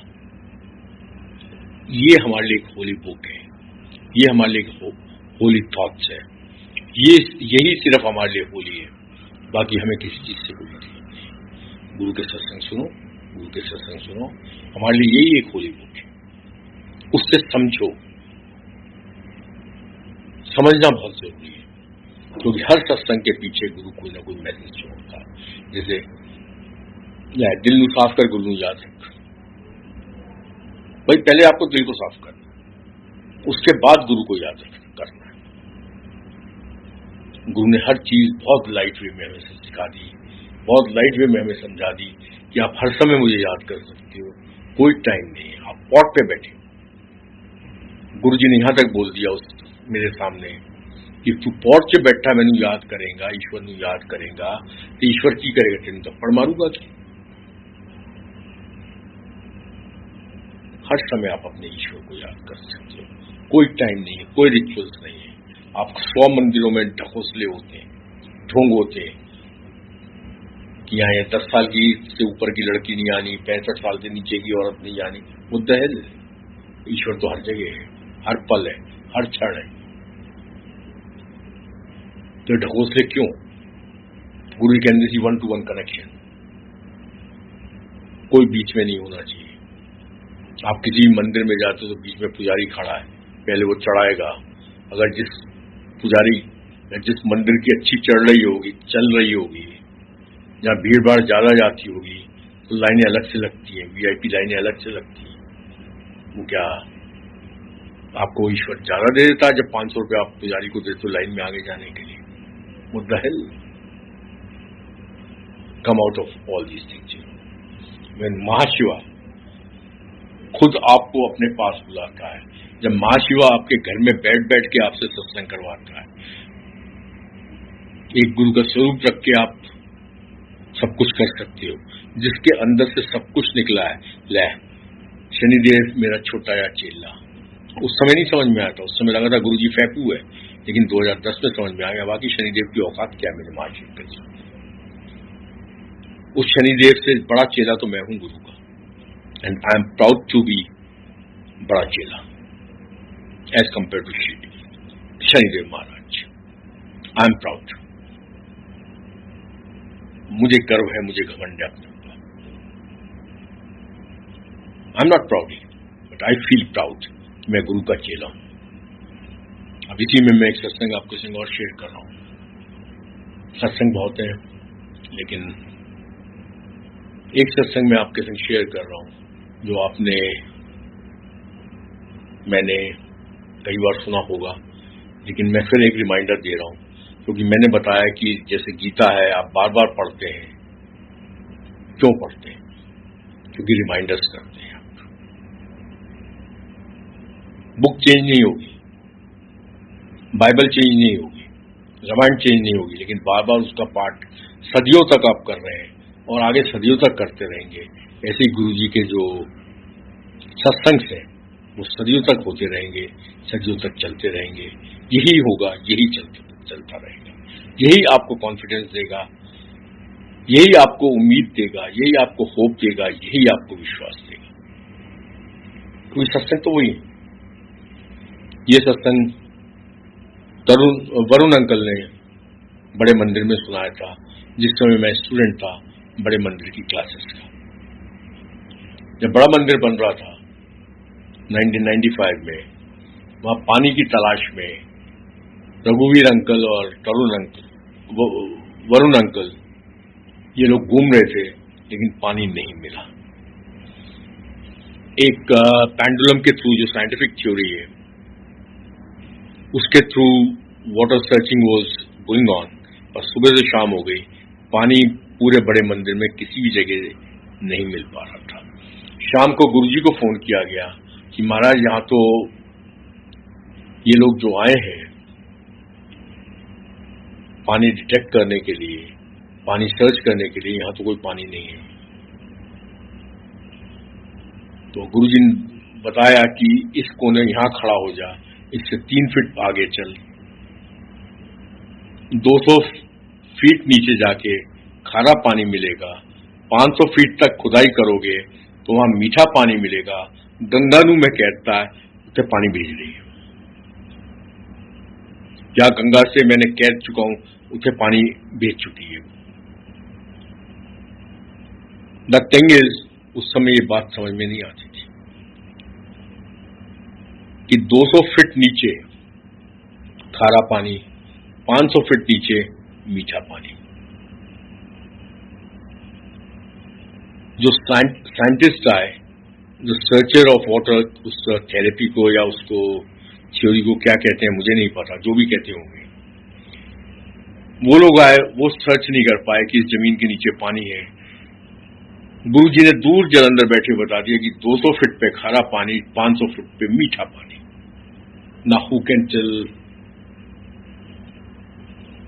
ये हमारे लिए एक होली बुक है, ये हमारे लिए एक होली थॉट्स है, यही सिर्फ हमारे लिए होली है। बाकी हमें किसी चीज से कोई मतलब नहीं। गुरु के सत्संग सुनो, गुरु के सत्संग सुनो, हमारे लिए यही एक होली बुक है। उससे समझो, समझना बहुत जरूरी है, क्योंकि हर सत्संग के पीछे गुरु कोई ना कोई मैसेज छोड़ता है। जैसे दिल ਨੂੰ साफ कर, गुरु ਨੂੰ याद रख। भाई पहले आपको दिल को साफ करना, उसके बाद गुरु को याद करना है। गुरु ने हर चीज बहुत लाइट वे में हमें सिखा दी, बहुत लाइट वे में हमें समझा दी कि आप हर समय मुझे याद कर सकते हो, कोई टाइम नहीं है, आप पॉट पे बैठे। गुरु जी ने यहां तक बोल दिया उस मेरे सामने कि तू पॉट से बैठा मैनू याद करेगा, ईश्वर नू याद करेगा तो ईश्वर की करेगा, तेन थप्पड़ मारूगा कि? हर समय आप अपने ईश्वर को याद कर सकते हो, कोई टाइम नहीं है, कोई रिचुअल्स नहीं है। आप 100 मंदिरों में ढकोसले होते हैं, ढोंग होते हैं कि यहाँ 10 साल की से ऊपर की लड़की नहीं आनी, 65 साल से नीचे की औरत नहीं आनी। मुद्दा है, ईश्वर तो हर जगह है, हर पल है, हर क्षण है। तो ढकोसले क्यों? गुरु कहते थे 1-to-1 कनेक्शन, कोई बीच में नहीं होना चाहिए। आप किसी मंदिर में जाते हो तो बीच में पुजारी खड़ा है, पहले वो चढ़ाएगा। अगर जिस पुजारी या जिस मंदिर की अच्छी चल रही होगी, जहाँ भीड़ भाड़ ज्यादा जाती होगी, तो लाइनें अलग से लगती हैं, VIP लाइनें अलग से लगती हैं। वो क्या आपको ईश्वर ज्यादा दे देता है जब 500 रुपये आप पुजारी को देते हो लाइन में आगे जाने के लिए? मुद्दा है, come out of all these things. When Mahashiva खुद आपको अपने पास बुलाता है, जब महाशिवा आपके घर में बैठ बैठ के आपसे सत्संग करवाता है, एक गुरु का स्वरूप रख के आप सब कुछ कर सकते हो, जिसके अंदर से सब कुछ निकला है। ले शनिदेव मेरा छोटा या चेला, उस समय नहीं समझ में आया था, उस समय लगा था गुरुजी फैपू है, लेकिन 2010 में समझ में आ गया बाकी शनिदेव की औकात क्या है मेरे महाशिव के साथ। उस शनिदेव से बड़ा चेला तो मैं हूं गुरु का, and I am proud to be बड़ा चेला as compare to Shanidev Maharaj. I am proud, मुझे गर्व है, मुझे घमंड है अपने ऊपर। I am not proud but I feel proud, मैं गुरु का चेला हूं। अब इसी में मैं एक सत्संग आपके संग और शेयर कर रहा हूं। सत्संग बहुत है, लेकिन एक सत्संग मैं आपके संग शेयर कर रहा हूं जो मैंने कई बार सुना होगा, लेकिन मैं फिर एक रिमाइंडर दे रहा हूं, क्योंकि मैंने बताया कि जैसे गीता है आप बार बार पढ़ते हैं। क्यों पढ़ते हैं? क्योंकि रिमाइंडर्स करते हैं। आप बुक चेंज नहीं होगी, बाइबल चेंज नहीं होगी, रामायण चेंज नहीं होगी, लेकिन बार बार उसका पाठ सदियों तक आप कर रहे हैं और आगे सदियों तक करते रहेंगे। ऐसे ही गुरु जी के जो सत्संग हैं वो सदियों तक होते रहेंगे, सदियों तक चलते रहेंगे। यही होगा, यही चलता रहेगा, यही आपको कॉन्फिडेंस देगा, यही आपको उम्मीद देगा, यही आपको होप देगा, यही आपको विश्वास देगा। क्योंकि सत्संग तो वही है। ये सत्संग वरुण अंकल ने बड़े मंदिर में सुनाया था, जिस समय मैं स्टूडेंट था बड़े मंदिर की क्लासेस का। जब बड़ा मंदिर बन रहा था 1995 में, वहां पानी की तलाश में रघुवीर अंकल और वरुण अंकल ये लोग घूम रहे थे, लेकिन पानी नहीं मिला। एक पेंडुलम के थ्रू, जो साइंटिफिक थ्योरी है, उसके through water searching was going on, और सुबह से शाम हो गई, पानी पूरे बड़े मंदिर में किसी भी जगह नहीं मिल पा रहा था। शाम को गुरुजी को फोन किया गया कि महाराज यहाँ तो ये लोग जो आए हैं पानी डिटेक्ट करने के लिए, पानी सर्च करने के लिए, यहाँ तो कोई पानी नहीं है। तो गुरुजी ने बताया कि इस कोने यहाँ खड़ा हो जा, इससे 3 फीट आगे चल, 200 फीट नीचे जाके खारा पानी मिलेगा, 500 फीट तक खुदाई करोगे तो वहां मीठा पानी मिलेगा। गंगानू में कहता है उसे पानी भेज रही है, क्या गंगा से मैंने कह चुका हूं उसे पानी भेज चुकी है। द थिंग इज, उस समय ये बात समझ में नहीं आती थी कि 200 फीट नीचे खारा पानी, 500 फीट नीचे मीठा पानी। जो साइंटिस्ट आए, जो सर्चर ऑफ वाटर, उस थेरेपी को या उसको थ्योरी को क्या कहते हैं मुझे नहीं पता, जो भी कहते होंगे, वो लोग आए, वो सर्च नहीं कर पाए कि इस जमीन के नीचे पानी है। गुरु जी ने दूर जलंधर बैठे बता दिया कि 200 फीट पे खारा पानी, 500 फीट पे मीठा पानी। ना who can tell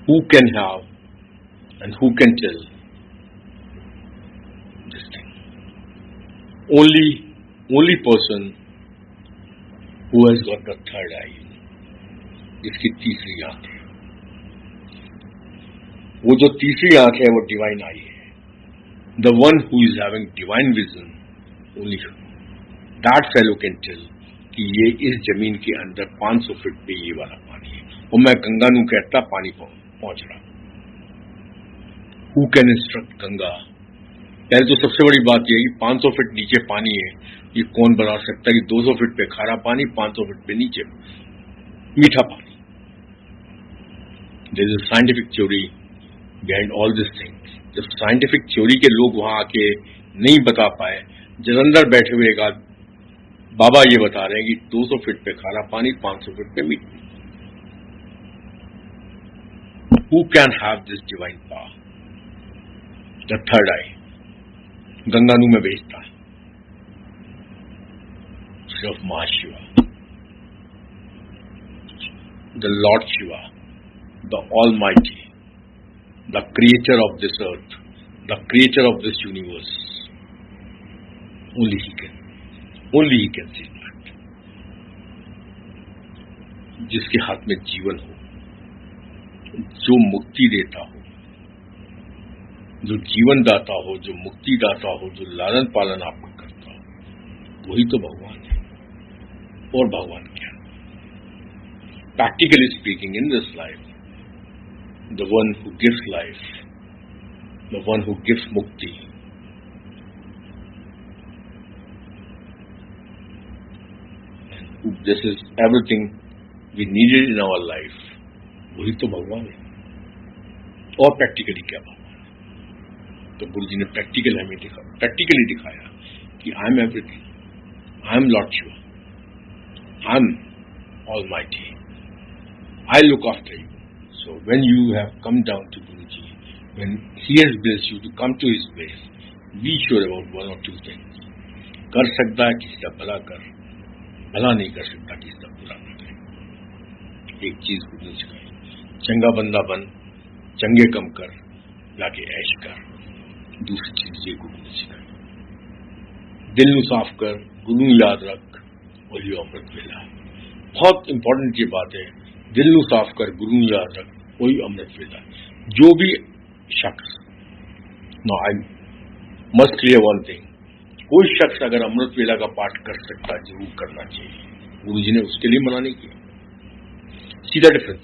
who can have and who can tell this thing. Only person who has got the third eye, जिसकी तीसरी आंख है। वो जो तीसरी आंख है वो डिवाइन आई है। The one who is having divine vision, only that fellow can tell कि ये इस जमीन के अंदर 500 फीट पे ये वाला पानी है, और मैं गंगा नू कहता पानी पहुंच रहा। Who can instruct Ganga? पहले तो सबसे बड़ी बात यह है कि 500 फीट नीचे पानी है, ये कौन बता सकता है कि 200 फीट पे खारा पानी, 500 फीट पे नीचे मीठा पानी? There is a scientific theory behind all these things. जब साइंटिफिक थ्योरी के लोग वहां आके नहीं बता पाए, जलंधर बैठे हुए एक बाबा ये बता रहे हैं कि 200 फीट पे खारा पानी, 500 फीट पे मीठा। Who can have this divine power, the third eye? गंगानू में भेजता है सिर्फ Mahashiva, the lord Shiva, the almighty, the creator of this earth, the creator of this universe. Only he can see that. जिसके हाथ में जीवन हो, जो मुक्ति देता हो, जो जीवन दाता हो, जो मुक्ति दाता हो, जो लालन पालन आपका करता हो, वही तो भगवान है। और भगवान क्या? Practically speaking, in this life, the one who gives life, the one who gives mukti, and who this is everything we needed in our life, वही तो भगवान है। और प्रैक्टिकली क्या भगवान है? तो गुरु जी ने प्रैक्टिकली दिखाया कि I am everything, I am Lord Shiva, I am almighty, I look after you. So when you have come down to Guruji, when he has blessed you to come to his place, be sure about one or two things. कर सकता है किसी का भला कर, भला नहीं कर सकता किसी का बुरा न करे। एक चीज गुरु ने सिखाई, चंगा बंदा बन, चंगे कम कर, जाके ऐश कर। दूसरी चीज ये गुरु ने सिखाई, दिल नू साफ कर, गुरु याद रख, और ये अमृत वेला। बहुत इंपॉर्टेंट ये बात है, दिल नू साफ कर, गुरु याद रख, वही अमृत वेला। जो भी शख्स, no I must clear one thing, कोई शख्स अगर अमृत वेला का पाठ कर सकता है, जरूर करना चाहिए। गुरु जी ने उसके लिए मना नहीं किया। सीधा डिफरेंस,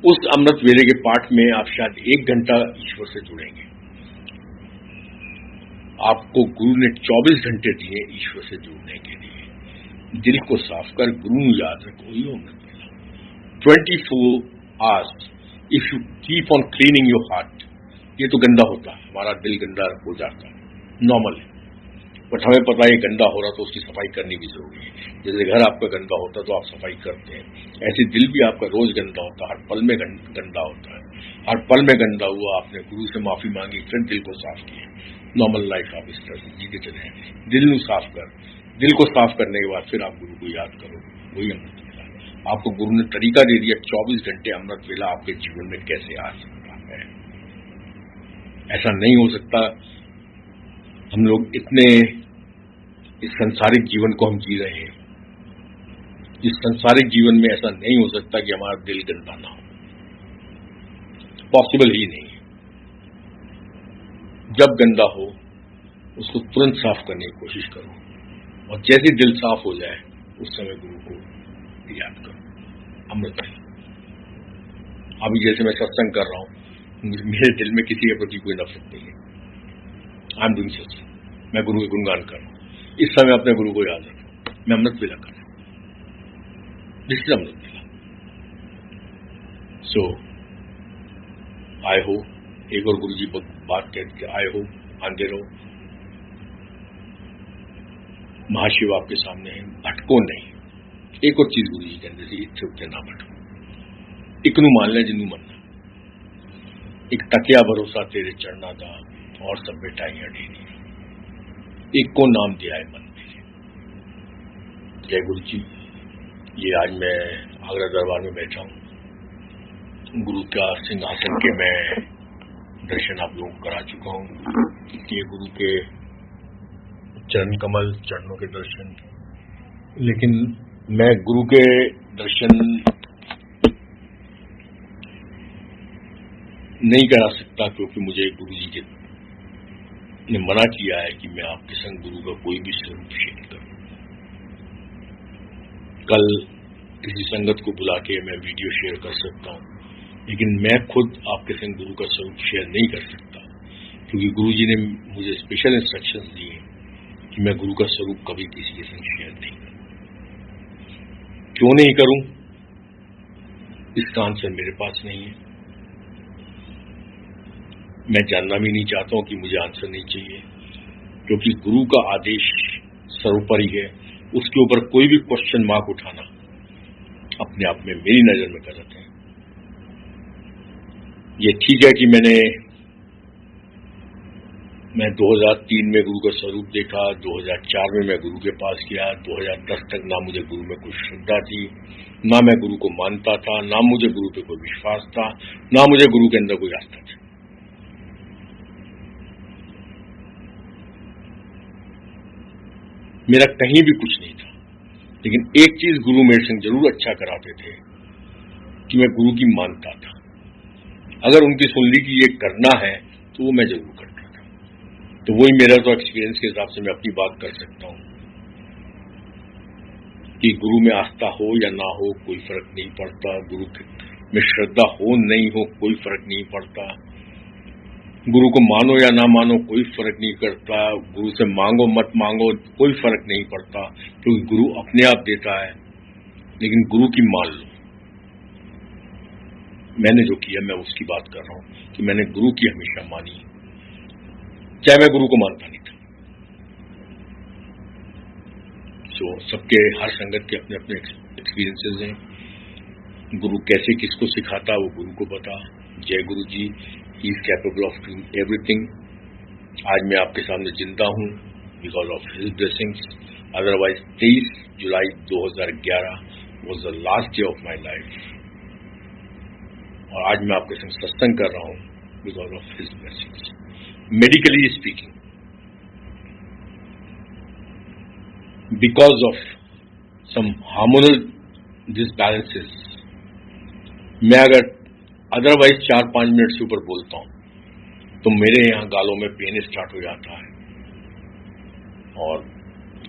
उस अमृत वेले के पाठ में आप शायद 1 घंटा ईश्वर से जुड़ेंगे। आपको गुरु ने 24 घंटे दिए ईश्वर से जुड़ने के लिए। दिल को साफ कर, गुरु याद रख, वही अमृत वेला। 24 hours if you keep on cleaning your heart, ये तो गंदा होता है, हमारा दिल गंदा हो जाता है, नॉर्मल है, बट हमें पता है गंदा हो रहा तो उसकी सफाई करनी भी जरूरी है। जैसे घर आपका गंदा होता है तो आप सफाई करते हैं, ऐसे दिल भी आपका रोज गंदा होता है, हर पल में गंदा होता है। हर पल में गंदा हुआ, आपने गुरु से माफी मांगी, फिर दिल को साफ किया, नॉर्मल लाइफ आप इस तरह से जीते चले। दिल को साफ कर, दिल को साफ करने के बाद फिर आप गुरु को याद करो, वही अमृत वेला। आपको गुरु ने तरीका दे दिया, 24 घंटे अमृत वेला आपके जीवन में कैसे आ सकता है। ऐसा नहीं हो सकता, हम लोग इतने इस संसारिक जीवन को हम जी रहे हैं, इस संसारिक जीवन में ऐसा नहीं हो सकता कि हमारा दिल गंदा ना हो, पॉसिबल ही नहीं है। जब गंदा हो उसको तुरंत साफ करने की कोशिश करो, और जैसे दिल साफ हो जाए उस समय गुरु को याद करो, अमृत है। अभी जैसे मैं सत्संग कर रहा हूं, मेरे दिल में किसी के प्रति कोई नफरत नहीं है। आई एम डूइंग सत्संग, मैं गुरु के गुणगान कर रहा हूं, इस समय अपने गुरु को याद रखो, मैं अमृत वेला कर रहा हूं, दिस इज अमृत वेला। सो आई हो, एक और गुरु जी बात कहते, आई हो, आंधे रहो, महाशिव आपके सामने है, भटको नहीं। एक और चीज गुरु जी कहते थे, इतने उठे ना भटको, इकनू मान ले जिन्नू मनना। एक तकिया भरोसा तेरे चढ़ना था और सब बेटाइयां ढेरी, एक को नाम दिया है मन मेरे। जय गुरु जी। ये आज मैं आगरा दरबार में बैठा हूँ। गुरु का सिंहासन के मैं दर्शन आप लोगों को करा चुका हूँ। ये गुरु के चरण कमल, चरणों के दर्शन, लेकिन मैं गुरु के दर्शन नहीं करा सकता, क्योंकि मुझे गुरु जी ने मना किया है कि मैं आपके संग गुरु का कोई भी स्वरूप शेयर करूं। कल किसी संगत को बुला के मैं वीडियो शेयर कर सकता हूं, लेकिन मैं खुद आपके संग गुरु का स्वरूप शेयर नहीं कर सकता, क्योंकि गुरु जी ने मुझे स्पेशल इंस्ट्रक्शंस दिए कि मैं गुरु का स्वरूप कभी किसी के संग शेयर नहीं करूं। क्यों नहीं करूं, इसका आंसर मेरे पास नहीं है। मैं जानना भी नहीं चाहता हूं कि मुझे आंसर नहीं चाहिए, क्योंकि गुरु का आदेश सर्वोपरि है। उसके ऊपर कोई भी क्वेश्चन मार्क उठाना अपने आप में मेरी नजर में गलत है। ये ठीक है कि मैं 2003 में गुरु का स्वरूप देखा, 2004 में मैं गुरु के पास गया, 2010 तक ना मुझे गुरु में कुछ श्रद्धा थी, ना मैं गुरु को मानता था, ना मुझे गुरु पे कोई विश्वास था, ना मुझे गुरु के अंदर कोई आस्था थी। मेरा कहीं भी कुछ नहीं था, लेकिन एक चीज गुरु मेरे संग जरूर अच्छा कराते थे कि मैं गुरु की मानता था। अगर उनकी सुन ली कि ये करना है तो वो मैं जरूर करता था। तो वही मेरा तो एक्सपीरियंस के हिसाब से मैं अपनी बात कर सकता हूं कि गुरु में आस्था हो या ना हो कोई फर्क नहीं पड़ता, गुरु में श्रद्धा हो नहीं हो कोई फर्क नहीं पड़ता, गुरु को मानो या ना मानो कोई फर्क नहीं करता, गुरु से मांगो मत मांगो कोई फर्क नहीं पड़ता, क्योंकि गुरु अपने आप देता है। लेकिन गुरु की मान लो। मैंने जो किया मैं उसकी बात कर रहा हूं कि मैंने गुरु की हमेशा मानी, चाहे मैं गुरु को मानता नहीं था। तो सबके हर संगत के अपने अपने एक्सपीरियंसेस हैं। गुरु कैसे किसको सिखाता वो गुरु को पता। जय Guru ji. He is capable of doing everything. आज मैं आपके सामने जिंदा हूं because of his blessings. Otherwise 23 July 2011 was the last day of my life, और आज मैं आपके संग सत्संग कर रहा हूं because of his blessings. Medically speaking, because of some hormonal disbalances, मैं अगर अदरवाइज 4-5 मिनट से ऊपर बोलता हूं तो मेरे यहां गालों में पेन स्टार्ट हो जाता है और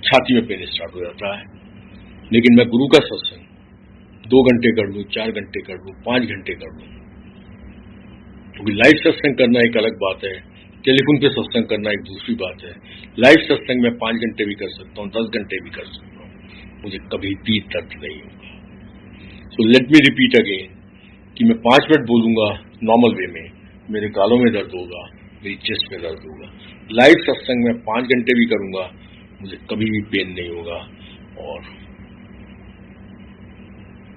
छाती में पेन स्टार्ट हो जाता है। लेकिन मैं गुरु का सत्संग 2 घंटे कर लूं, 4 घंटे कर लूं, 5 घंटे कर लूं, क्योंकि लाइव सत्संग करना एक अलग बात है, टेलीफोन पे सत्संग करना एक दूसरी बात है। लाइव सत्संग में 5 घंटे भी कर सकता हूं, 10 घंटे भी कर सकता हूं, मुझे कभी भी दर्द नहीं होगा। So let me repeat again कि मैं 5 मिनट बोलूंगा नॉर्मल वे में, मेरे गालों में दर्द होगा, मेरी चेस्ट में दर्द होगा। लाइव सत्संग में 5 घंटे भी करूंगा, मुझे कभी भी पेन नहीं होगा। और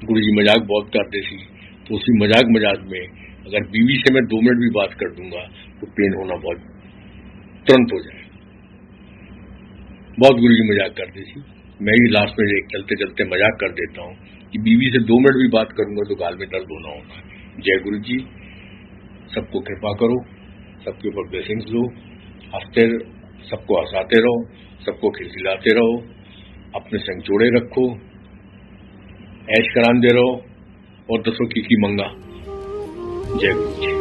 गुरु जी मजाक बहुत करते थे, तो उसी मजाक में अगर बीवी से मैं 2 मिनट भी बात कर दूंगा तो पेन होना बहुत तुरंत हो जाएगा। बहुत गुरु जी मजाक करते थे, मैं भी लास्ट में एक चलते चलते मजाक कर देता हूं कि बीवी से 2 मिनट भी बात करूंगा तो गाल में दर्द होना होगा। जय गुरु जी। सबको कृपा करो, सबके ऊपर ब्लेसिंग्स दो, हंसते, सबको हंसाते रहो, सबको खिलखिलाते रहो, अपने संग जोड़े रखो, ऐश करांदे रहो और दसों की मंगा। जय गुरु जी।